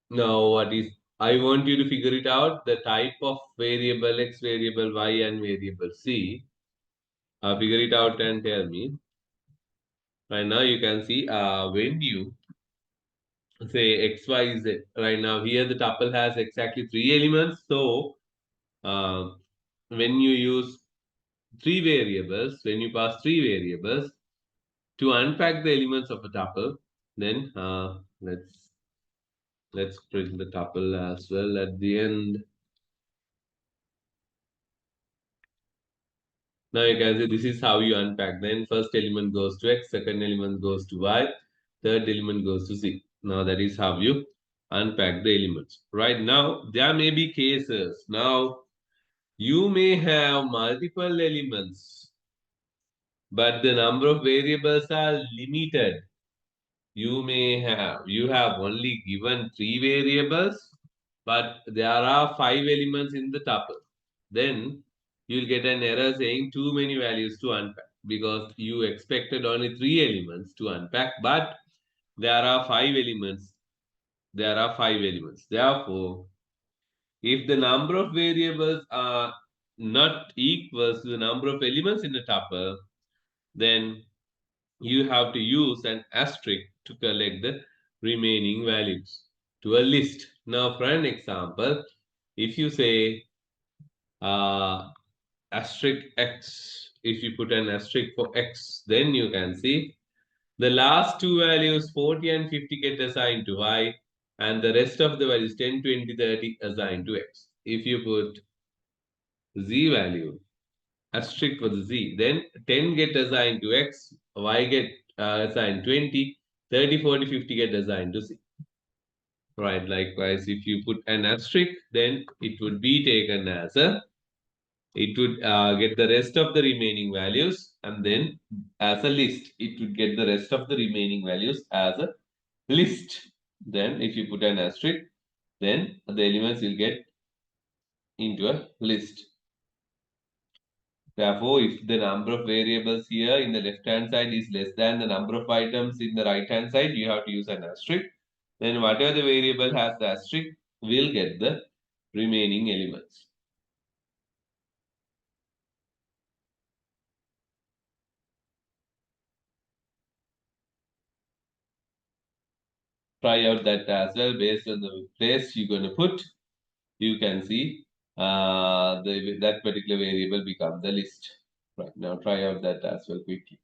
now what is, I want you to figure it out, the type of variable X, variable Y, and variable C. Figure it out and tell me. Right now you can see when you say XYZ, right now here the tuple has exactly 3 elements. So when you use 3 variables, when you pass 3 variables to unpack the elements of a tuple, then let's print the tuple as well at the end. Now you can see this is how you unpack. Then first element goes to X, second element goes to Y, third element goes to Z. Now that is how you unpack the elements. Right now, there may be cases. Now, you may have multiple elements, but the number of variables are limited. You have only given three variables, but there are five elements in the tuple. Then you'll get an error saying too many values to unpack because you expected only three elements to unpack, but there are five elements. There are five elements. Therefore, if the number of variables are not equals to the number of elements in the tuple, then you have to use an asterisk to collect the remaining values to a list. Now, for an example, if you say uh, asterisk x, if you put an asterisk for x, then you can see the last two values 40 and 50 get assigned to y, and the rest of the values 10, 20, 30 assigned to x. If you put z value asterisk for the z, then 10 get assigned to x, y get assigned 20, 30, 40, 50 get assigned to z. Right, likewise, if you put an asterisk, then it would be taken as a, it would get the rest of the remaining values, and then as a list, it would get the rest of the remaining values as a list. Then if you put an asterisk, then the elements will get into a list. Therefore, if the number of variables here in the left-hand side is less than the number of items in the right-hand side, you have to use an asterisk. Then whatever the variable has the asterisk will get the remaining elements. Try out that as well based on the place you're going to put. You can see that particular variable become the list. Right, now try out that as well quickly.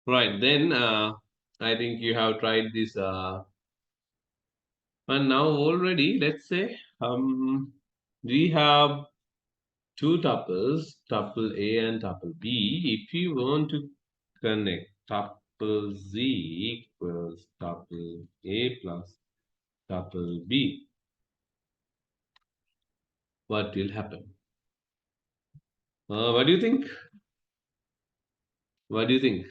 Right, then I think you have tried this and now already let's say we have two tuples, tuple A and tuple B. If you want to connect tuple Z equals tuple A plus tuple B, what will happen? What do you think? What do you think?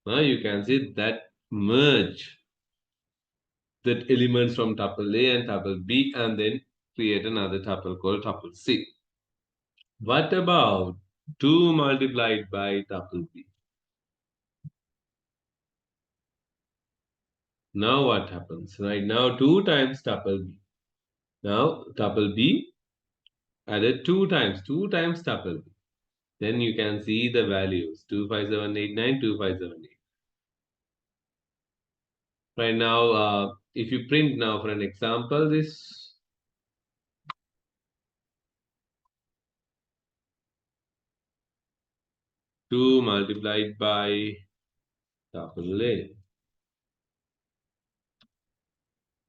You can see that merge that elements from tuple A and tuple B and then create another tuple called tuple C. What about 2 multiplied by tuple B? Now what happens? Right now 2 times tuple B. Now tuple B added 2 times tuple B. Then you can see the values 25789, 2578. Right now, if you print now for an example, this 2 multiplied by tuple A.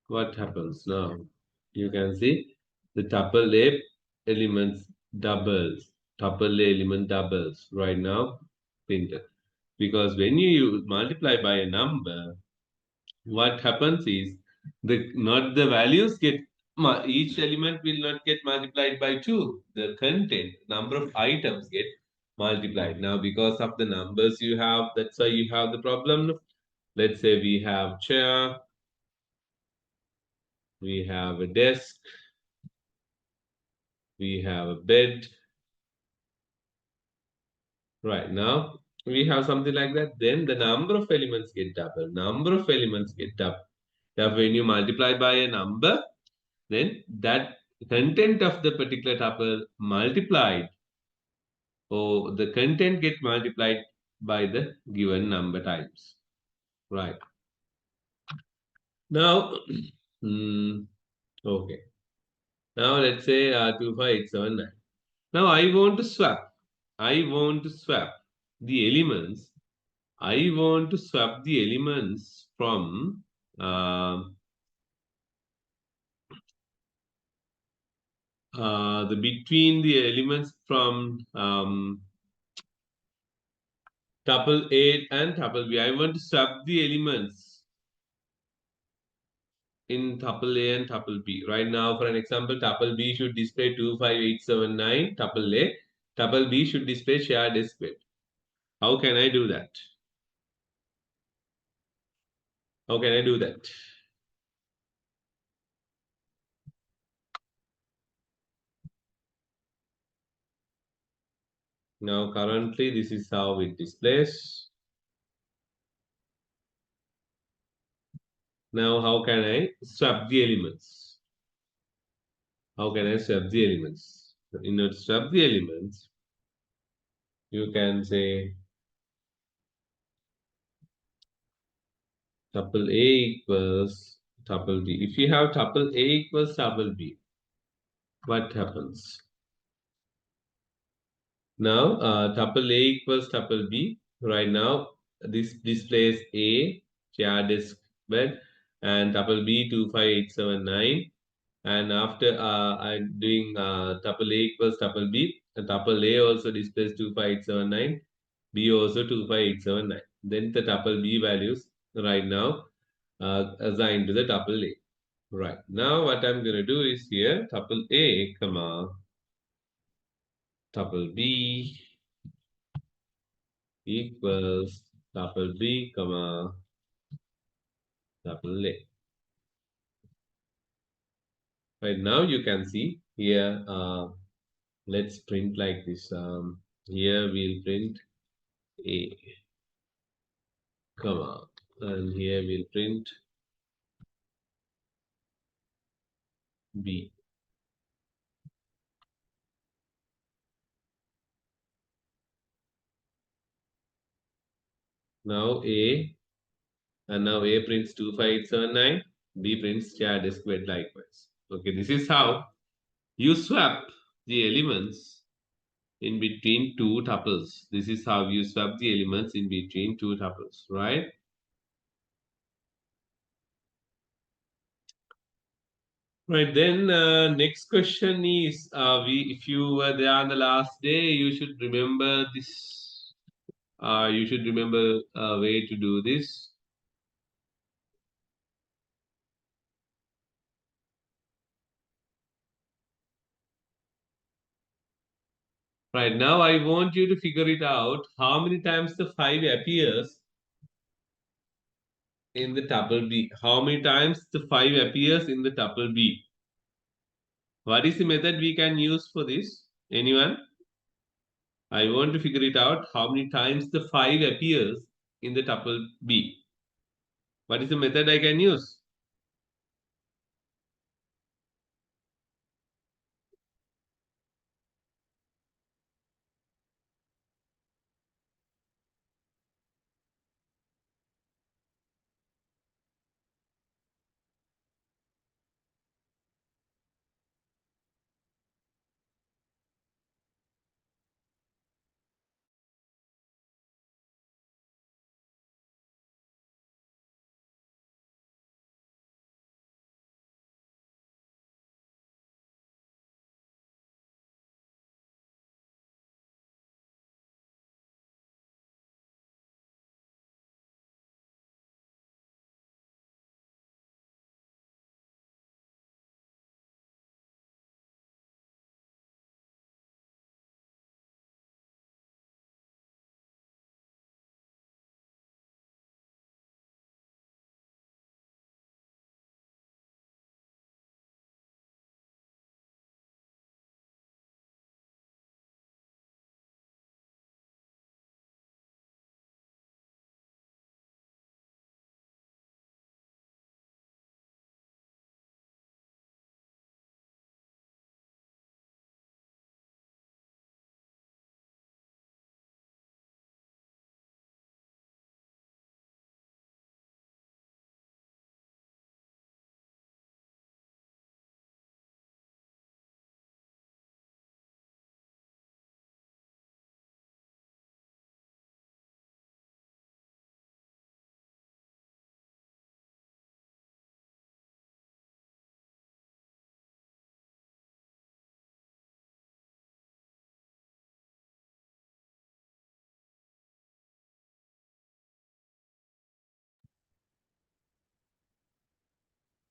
What happens now? You can see the tuple A elements doubles. Tuple A element doubles right now printed. Because when you multiply by a number, what happens is the not the values get each element will not get multiplied by 2. The content, number of items get multiplied. Now because of the numbers you have, that's why you have the problem. Let's say we have chair, we have a desk, we have a bed. Right now, we have something like that. Then the number of elements get double. Number of elements get double. Therefore, when you multiply by a number, then that content of the particular tuple multiplied, or the content get multiplied by the given number times. Right. Now, okay. Now let's say 25879. Now I want to swap. I want to swap the elements. I want to swap the elements from the between the elements from tuple A and tuple B. I want to swap the elements in tuple A and tuple B. Right now, for an example, tuple B should display 25879, tuple A. Tuple B should display shared displayed. How can I do that? How can I do that? Now, currently, this is how it displays. Now, how can I swap the elements? How can I swap the elements? In order to swap the elements, you can say tuple A equals tuple B. If you have tuple A equals tuple B, what happens? Now, tuple A equals tuple B. Right now, this displays A, shared disk bed, and tuple B 25879. And after I'm doing tuple A equals tuple B, tuple A also displays 25879, B also 25879. Then the tuple B values right now assigned to the tuple A. Right. Now what I'm going to do is here tuple A, comma, tuple B equals tuple B, comma, tuple A. Right now you can see here, let's print like this. Here we'll print A, comma, and here we'll print B. Now A, and now A prints 25879, B prints shared squared likewise. Okay, this is how you swap the elements in between two tuples. This is how you swap the elements in between two tuples, right? Right, then next question is if you were there on the last day, you should remember this. You should remember a way to do this. Right now, I want you to figure it out how many times the 5 appears in the tuple B. How many times the 5 appears in the tuple B? What is the method we can use for this? Anyone? I want to figure it out how many times the 5 appears in the tuple B. What is the method I can use?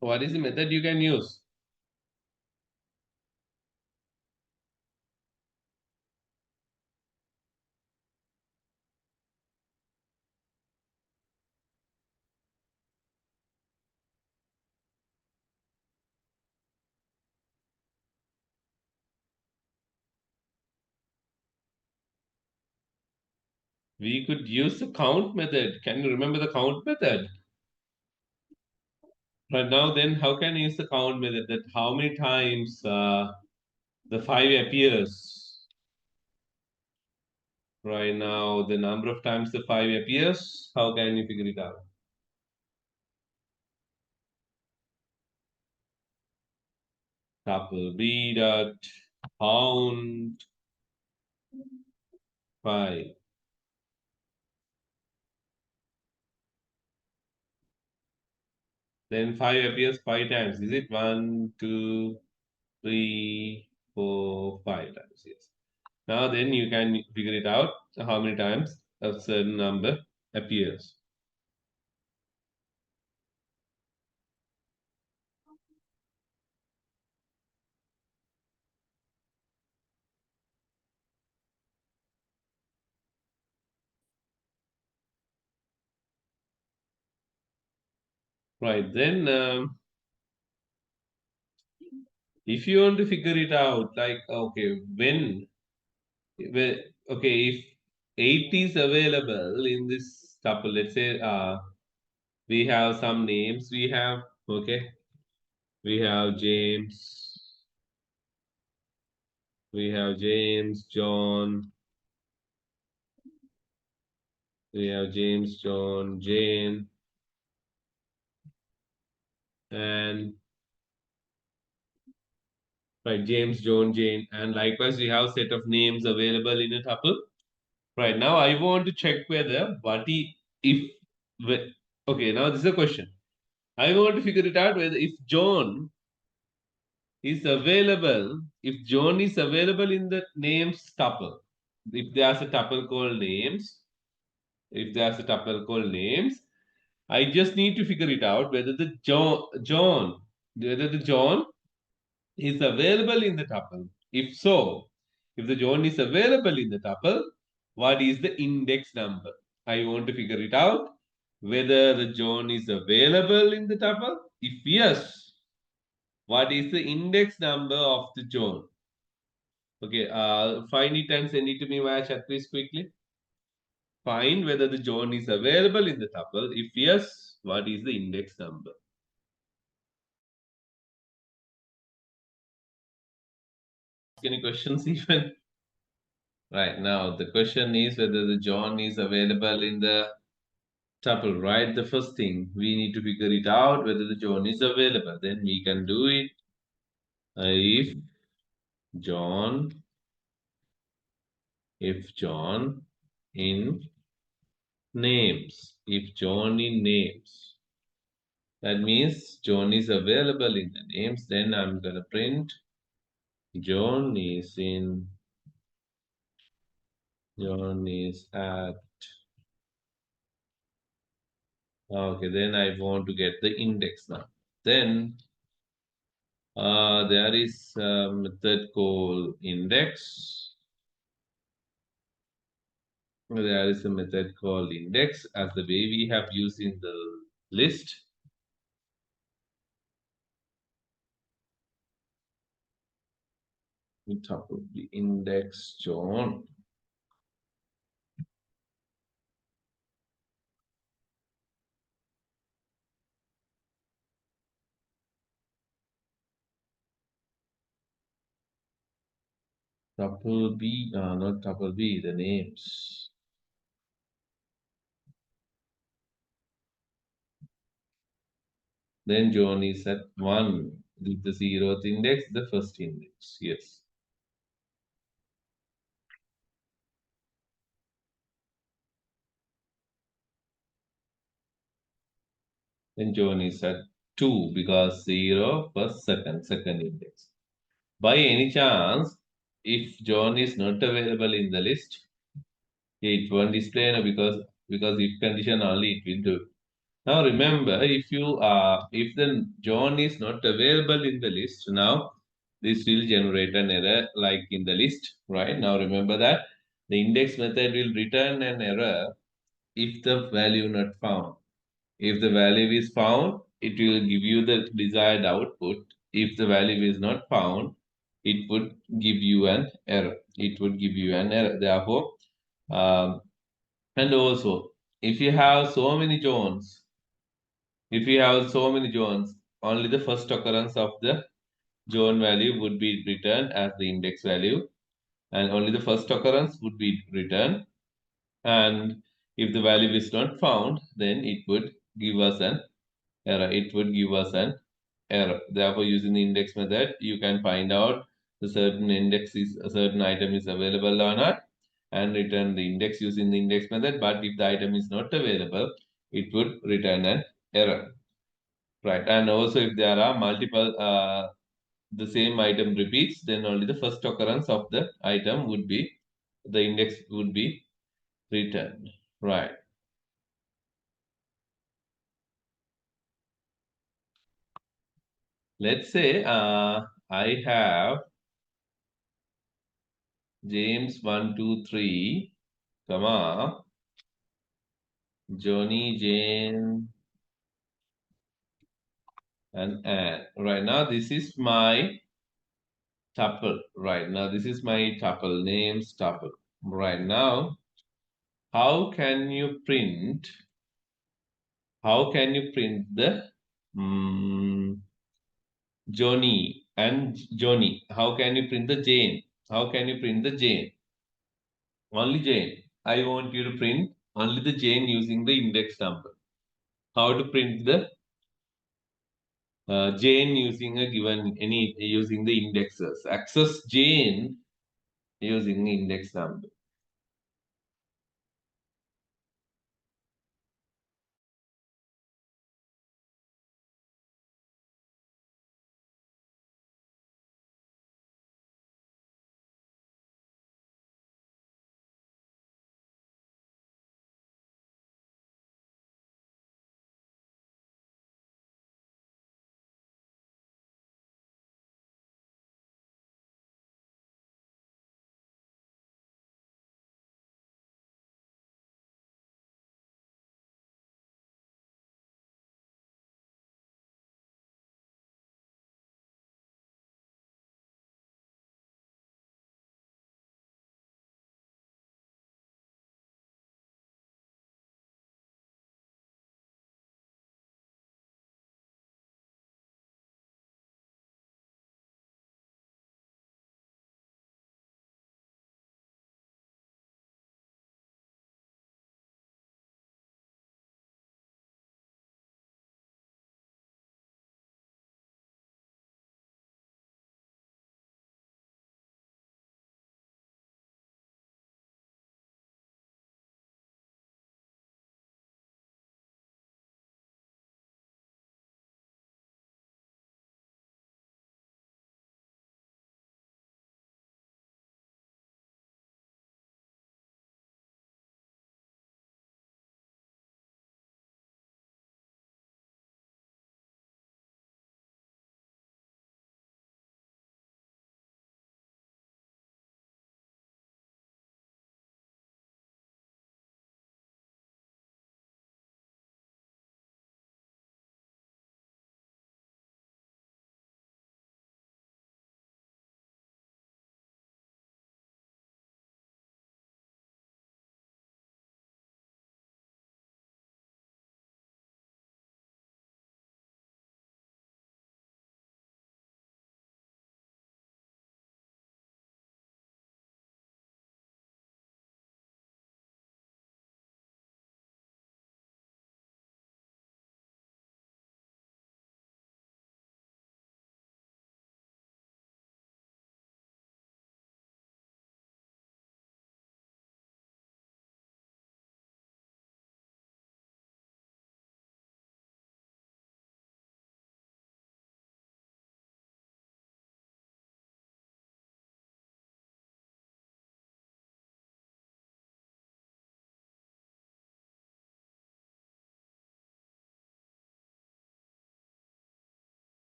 What is the method you can use? We could use the count method. Can you remember the count method? Right now, then, how can I use the count method? That how many times the 5 appears? Right now, the number of times the 5 appears. How can you figure it out? Tuple B dot count 5. Then 5 appears 5 times. Is it 1, 2, 3, 4, 5 times? Yes. Now then you can figure it out how many times a certain number appears. Right. Then if you want to figure it out, like okay, okay, if 8 is available in this tuple, let's say we have some names we have, okay, we have James, John, we have James, John, Jane, and right? James, John, Jane, and likewise we have set of names available in a tuple. Right now, I want to check whether if okay, now this is a question. I want to figure it out whether if John is available, if John is available in the names tuple, if there's a tuple called names, if there's a tuple called names, I just need to figure it out whether whether the John is available in the tuple. If so, if the John is available in the tuple, what is the index number? I want to figure it out whether the John is available in the tuple. If yes, what is the index number of the John? Okay, find it and send it to me via chat, please, quickly. Find whether the John is available in the tuple. If yes, what is the index number? Any questions even? Right now, the question is whether the John is available in the tuple, right? The first thing we need to figure it out whether the John is available. Then we can do it. If John, if John in names, if John in names, that means John is available in the names. Then I'm gonna print John is in. John is at. Okay, then I want to get the index now. Then there is a method called index. There is a method called index as the way we have used in the list. Tuple the index John. Tuple B, not tuple B, the names. Then John is at 1 with the 0th index, the first index. Yes. Then John is at 2 because 0 first, second index. By any chance, if John is not available in the list, it won't display no, because if condition only it will do. Now remember, if the John is not available in the list, now this will generate an error like in the list, right? Now remember that the index method will return an error if the value not found. If the value is found, it will give you the desired output. If the value is not found, it would give you an error. It would give you an error. Therefore, um, and also, if you have so many Johns, only the first occurrence of the John value would be returned as the index value, and only the first occurrence would be returned. And if the value is not found, then it would give us an error. It would give us an error. Therefore, using the index method, you can find out a certain item is available or not, and return the index using the index method. But if the item is not available, it would return an error. Right. And also if there are multiple the same item repeats, then only the first occurrence of the item would be the index would be returned. Right. Let's say I have James 1, 2, 3, comma, Johnny, Jane, and Anne. Right now, this is my tuple. Right now, this is my tuple, names tuple. Right now, how can you print? How can you print the Johnny and Johnny? How can you print the Jane? How can you print the Jane? Only Jane. I want you to print only the Jane using the index number. How to print the Jane using a given any using the indexes. Access Jane using index number.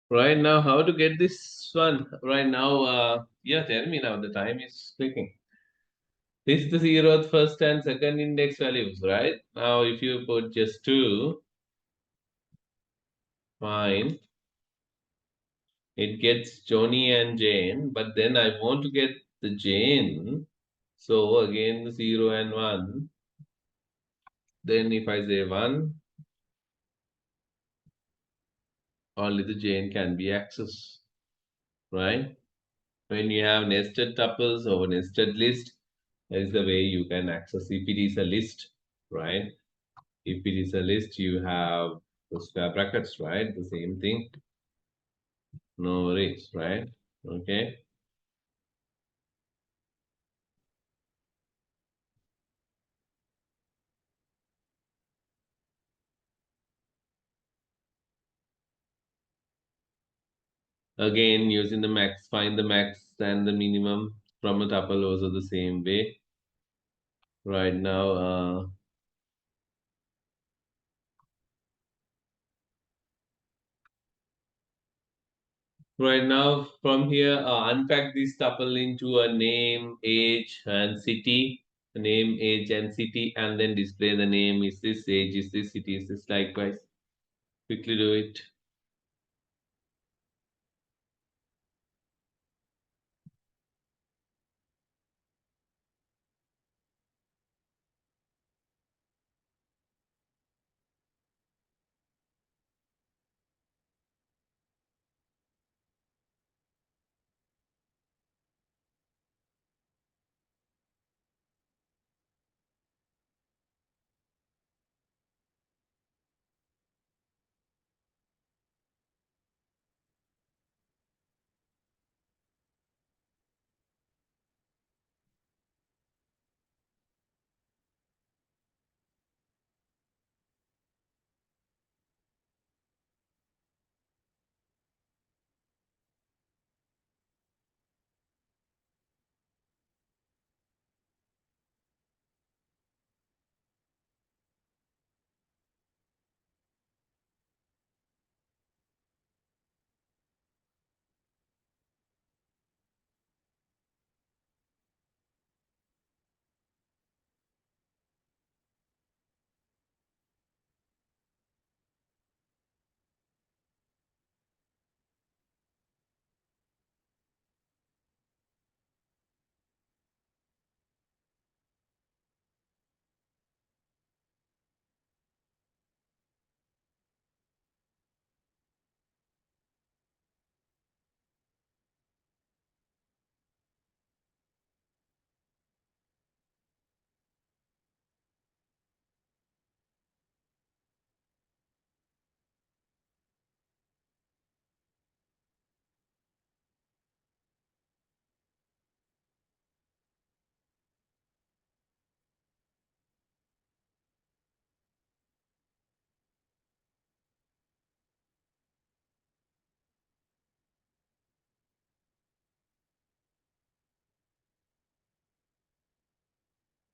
Right now, how to get this one? Right now, yeah, tell me now. The time is clicking. This is the zeroth first and second index values, right? Now, if you put just two, fine, it gets Johnny and Jane, but then I want to get the Jane. So again, 0 and 1. Then if I say 1, only the Jane can be accessed, right? When you have nested tuples or nested list, that is the way you can access. If it is a list, right? If it is a list, you have the square brackets, right? The same thing. No worries, right? Okay. Again, using the max, find the max and the minimum from a tuple also the same way. Right now, from here, unpack this tuple into a name, age, and city. Name, age, and city, and then display the name. Is this age? Is this city? Is this likewise? Quickly do it.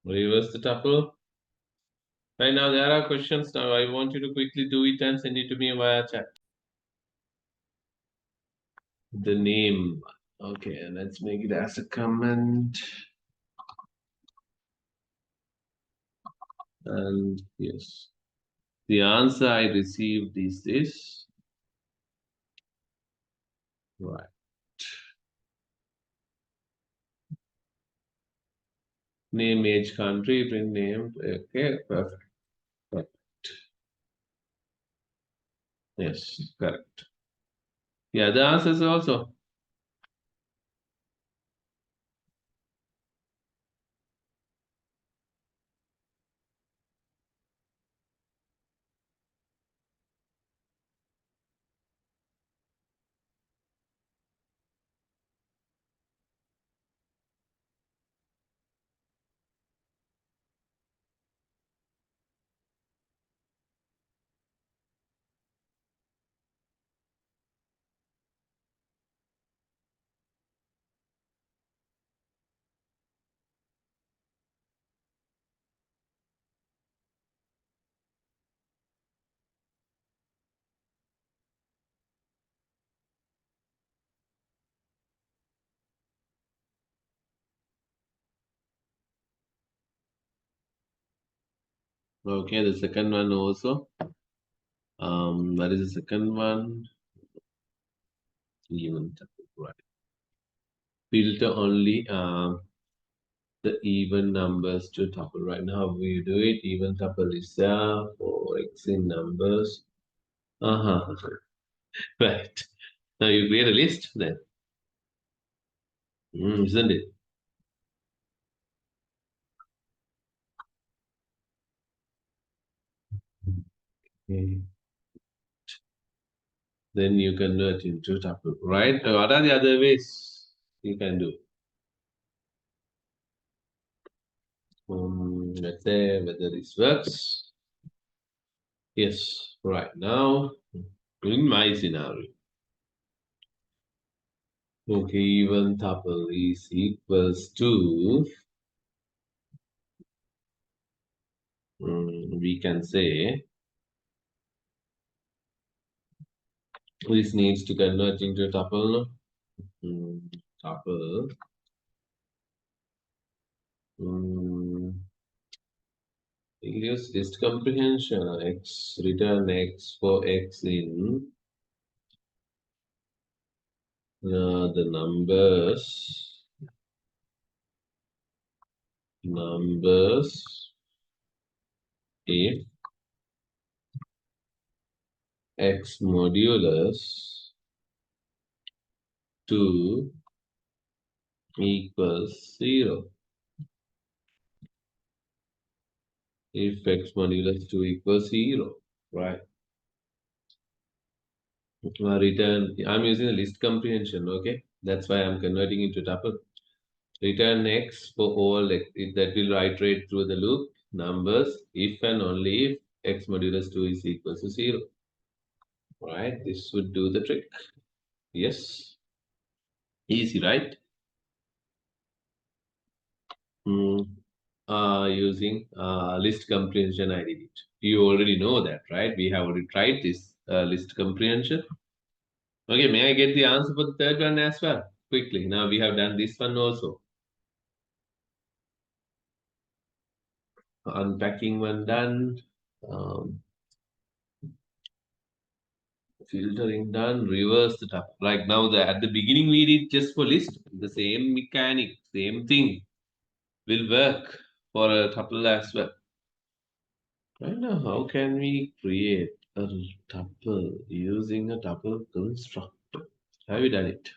Reverse the tuple. Right now, there are questions. Now, I want you to quickly do it and send it to me via chat. The name. Okay, let's make it as a comment. And yes, the answer I received is this. Right. Name, age, country, print name. Okay, perfect. Perfect. Yes, correct. Yeah, the answers also. Okay, the second one also. That is the second one. Even tuple, right? Filter only the even numbers to tuple. Right now, we do it. Even tuple is there for x in numbers. Uh-huh. Right. Now you create a list then, isn't it? Okay. Then you convert into tuple, right? What are the other ways you can do? Let's say whether this works. Yes, right now, in my scenario. Okay, even tuple is equals to, we can say, this needs to convert into tuple. Tuple. Use list comprehension. X return x for x in the numbers if x modulus 2 equals 0. If x modulus 2 equals 0, right? Return, I'm using a list comprehension, okay? That's why I'm converting into tuple. Return x for all x. That will iterate through the loop numbers if and only if x modulus 2 is equal to 0. Right? This would do the trick. Yes. Easy, right? Mm. Using list comprehension, I did it. You already know that, right? We have already tried this list comprehension. Okay, may I get the answer for the third one as well? Quickly. Now we have done this one also. Unpacking one done. Um, Filtering done. Reverse the tuple. Like now, at the beginning we did just for list. The same mechanic, same thing will work for a tuple as well. Right now, how can we create a tuple using a tuple constructor? Have you done it?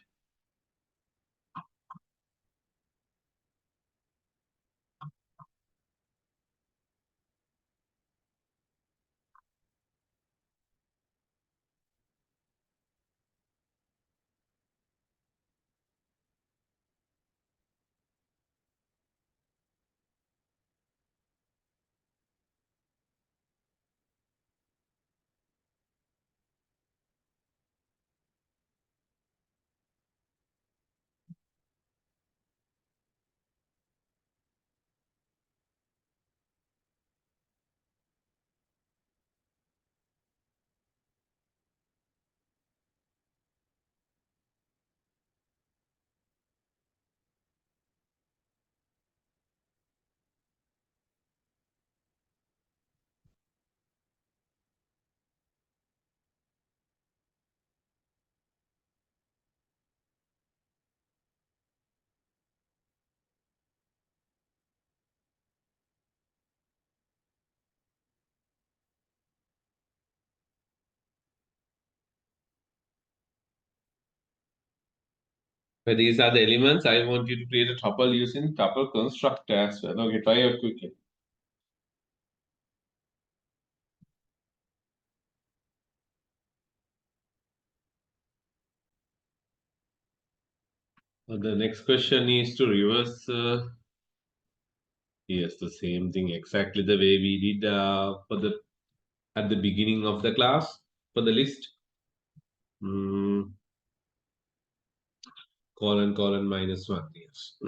But these are the elements. I want you to create a tuple using tuple constructor as well. Okay, try it quickly. The next question is to reverse. Yes, the same thing exactly the way we did for the at the beginning of the class for the list. Mm, colon minus one. Yes.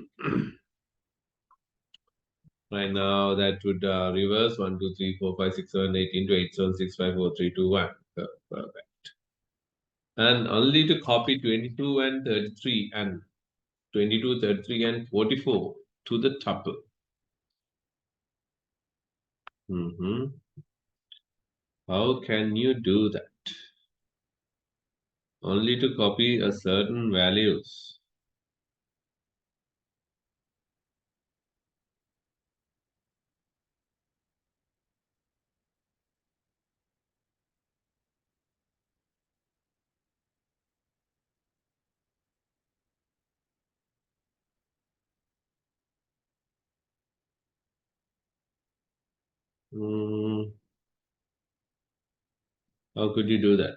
Right now that would reverse 1, 2, 3, 4, 5, 6, 7, 8 into 8, 7, 6, 5, 4, 3, 2, 1. Perfect. And only to copy 22 and 33 and 22, 33 and 44 to the tuple. Mm-hmm. How can you do that? Only to copy a certain values. Mm, how could you do that?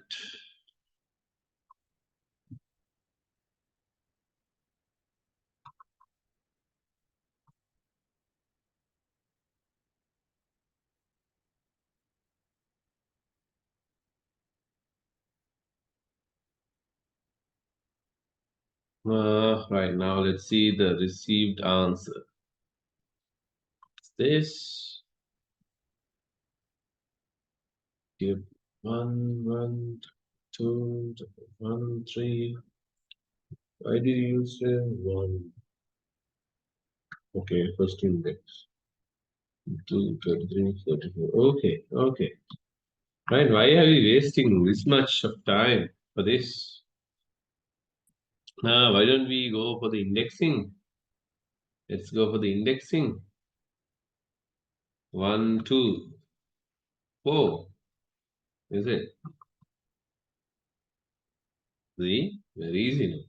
Right now, let's see the received answer. This give 1, 1, 2, 1, 3. Why did you say 1? Okay, first index. 2, 33, 34. Okay, okay. Right, why are we wasting this much of time for this? Why don't we go for the indexing? Let's go for the indexing. 1, 2, 4. Is it? See? Very easy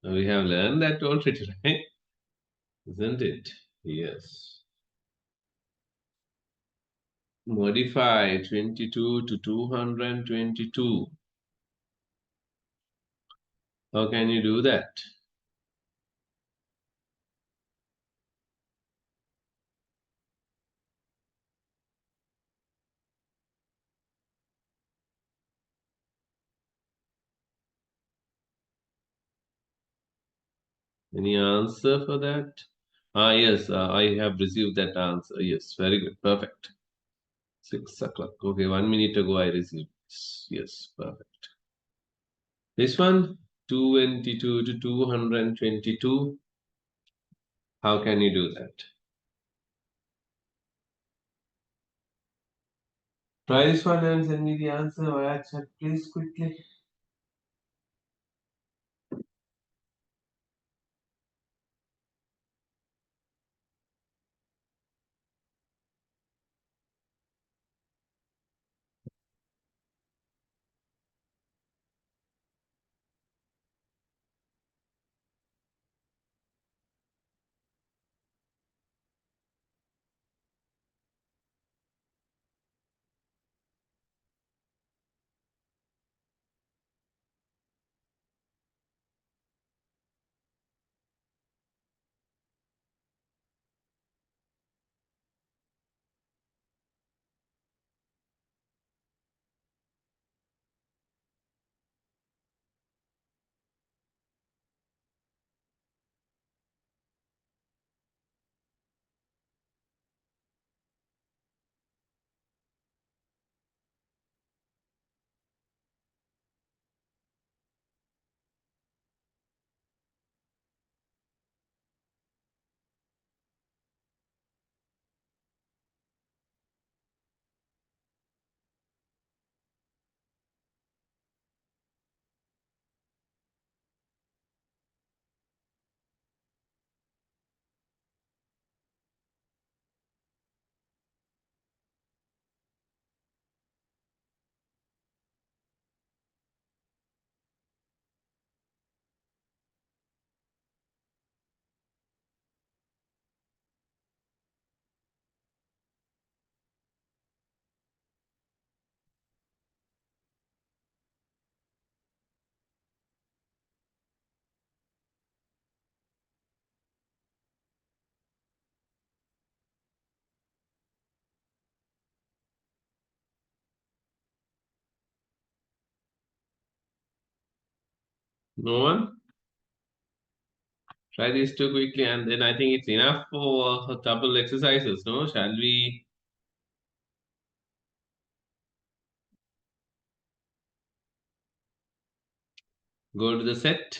now. We have learned that already, right? Isn't it? Yes. Modify 22 to 222. How can you do that? Any answer for that? Yes, I have received that answer. Yes, very good. Perfect. 6 o'clock. Okay, 1 minute ago I received this. Yes, perfect. This one, 222 to 222. How can you do that? Try this one and send me the answer via chat, please, quickly. No one? Try these two quickly, and then I think it's enough for double exercises. No, shall we go to the set?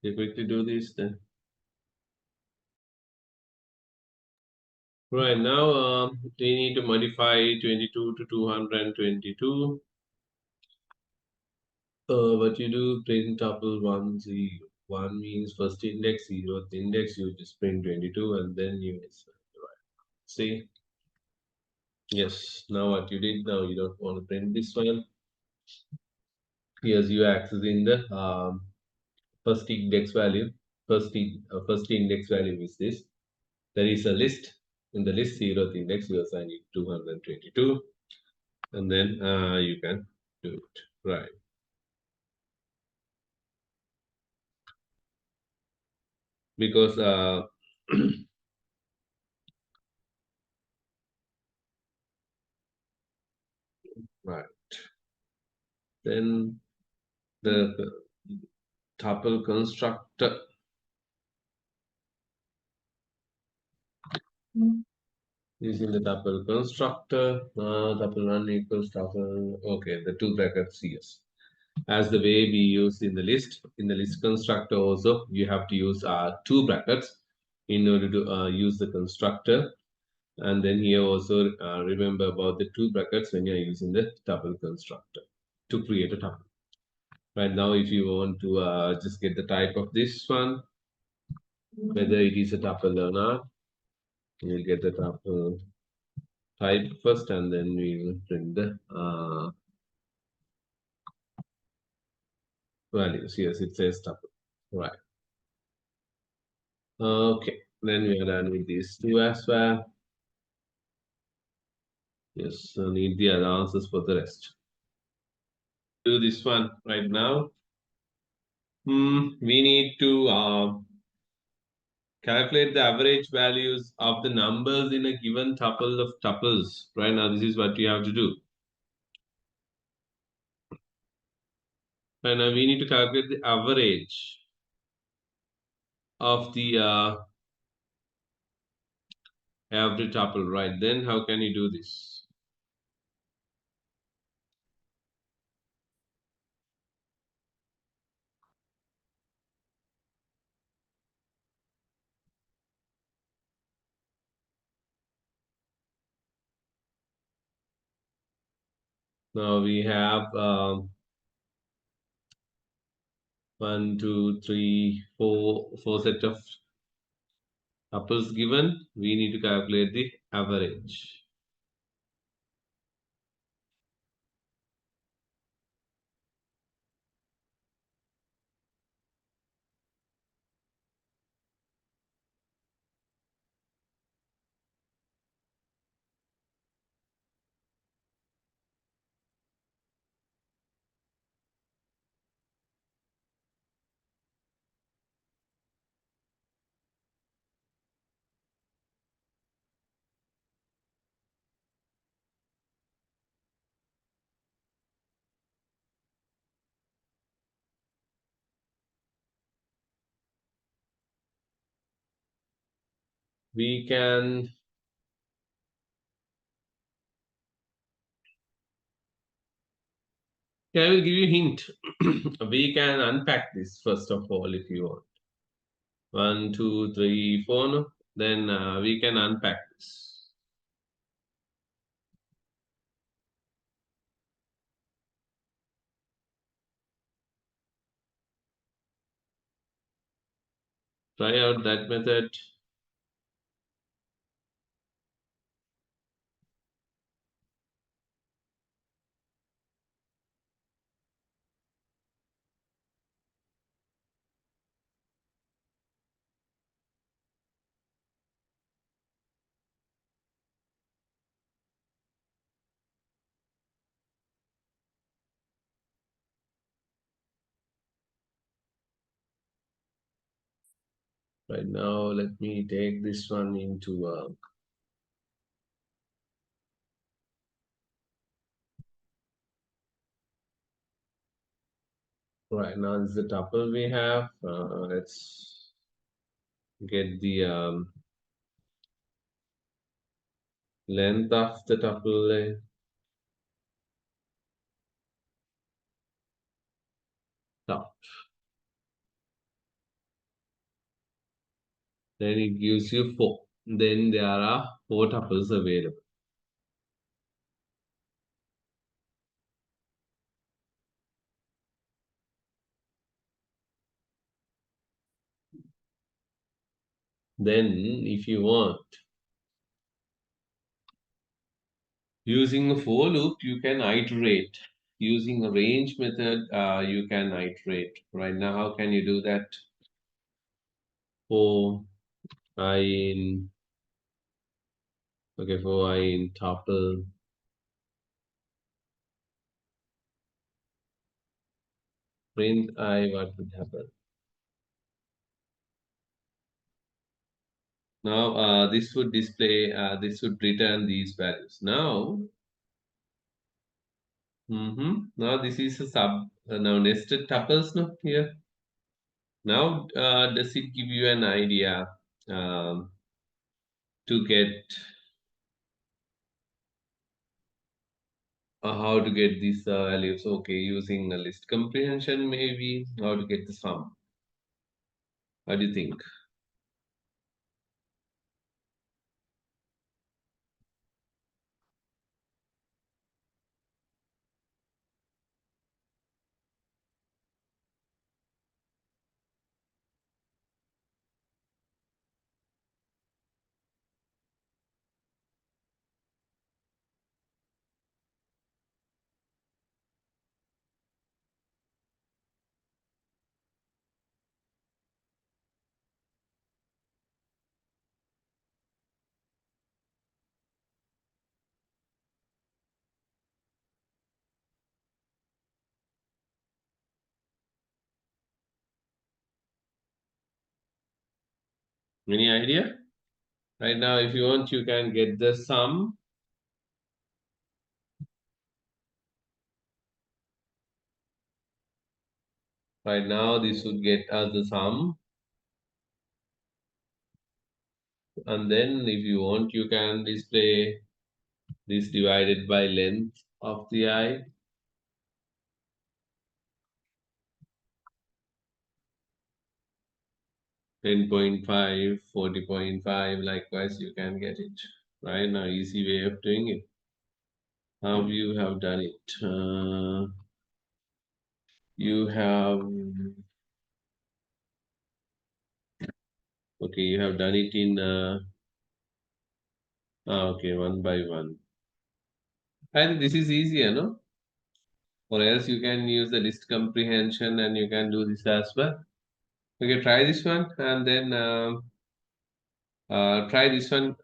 You quickly do this then. Right now, we need to modify 22 to 222. What you do, print tuple 1, 0. 1 means first index, 0th index, you just print 22 and then you see. Yes, now what you did, now you don't want to print this one. Here's you accessing the first index value. First index value is this. There is a list. In the list, 0th index, you assign it 222, and then you can do it. Right. Because right, then the tuple constructor. Using the tuple constructor, tuple run equals tuple. Okay, the two brackets, yes. As the way we use in the list. In the list constructor also, you have to use two brackets in order to use the constructor. And then here also remember about the two brackets when you are using the tuple constructor to create a tuple. Right now, if you want to just get the type of this one, whether it is a tuple or not, you'll get the tuple type first, and then we will print the values. Yes, it says tuple. Right. Okay, then we are done with these two as well. Yes, I need the answers for the rest. Do this one right now. We need to calculate the average values of the numbers in a given tuple of tuples. Right now, this is what you have to do. Right now, we need to calculate the average of the every tuple. Right, then how can you do this? Now we have one, two, three, four set of tuples given. We need to calculate the average. We can Yeah, I will give you a hint. We can unpack this first of all if you want. One, two, three, four. No? Then we can unpack this. Try out that method. Right now, let me take this one into right now. This is the tuple we have. Let's get the length of the tuple. Top. Then it gives you 4. Then there are 4 tuples available. Then, if you want, using a for loop, you can iterate. Using a range method, you can iterate. Right now, how can you do that? For I in okay, for I in tuple print I, what would happen? Now, this would display. This would return these values. Now, now this is a sub. Now nested tuples. No here. Now, does it give you an idea um, to get how to get these values? Okay, using a list comprehension, maybe how to get the sum. What do you think? Any idea? Right now, if you want, you can get the sum. Right now, this would get us the sum. And then if you want, you can display this divided by length of the I. 10.5, 40.5. Likewise, you can get it. Right now, easy way of doing it. How you have done it? You have, okay, you have done it in, okay, one by one. I think this is easier, no? Or else you can use the list comprehension and you can do this as well. Okay, try this one and then try this one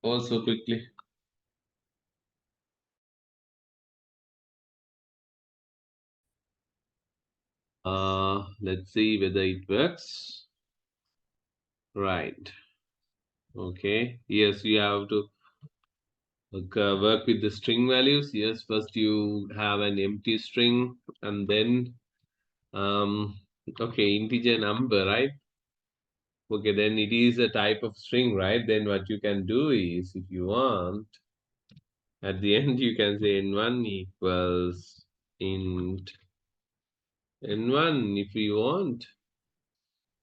also quickly. Let's see whether it works. Right. Okay. Yes, you have to work with the string values. Yes, first you have an empty string and then okay, integer number, right? Okay, then it is a type of string, right? Then what you can do is, if you want, at the end you can say n1 equals int n1 if you want.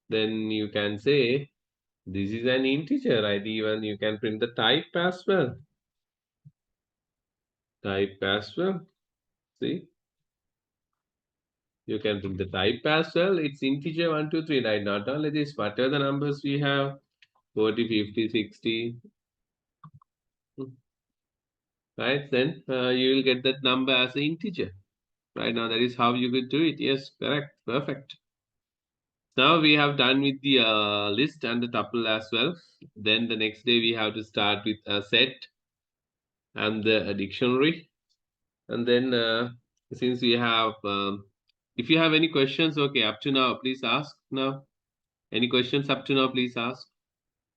Then you can say this is an integer, right? Even you can print the type as well. Type as well. See? You can print the type as well. It's integer 1, 2, 3, right? Not only this, whatever the numbers we have, 40, 50, 60, right? Then you will get that number as an integer. Right now, that is how you could do it. Yes, correct. Perfect. Now we have done with the list and the tuple as well. Then the next day we have to start with a set and the dictionary. And then since we have, if you have any questions, okay, up to now, please ask now. Any questions up to now, please ask.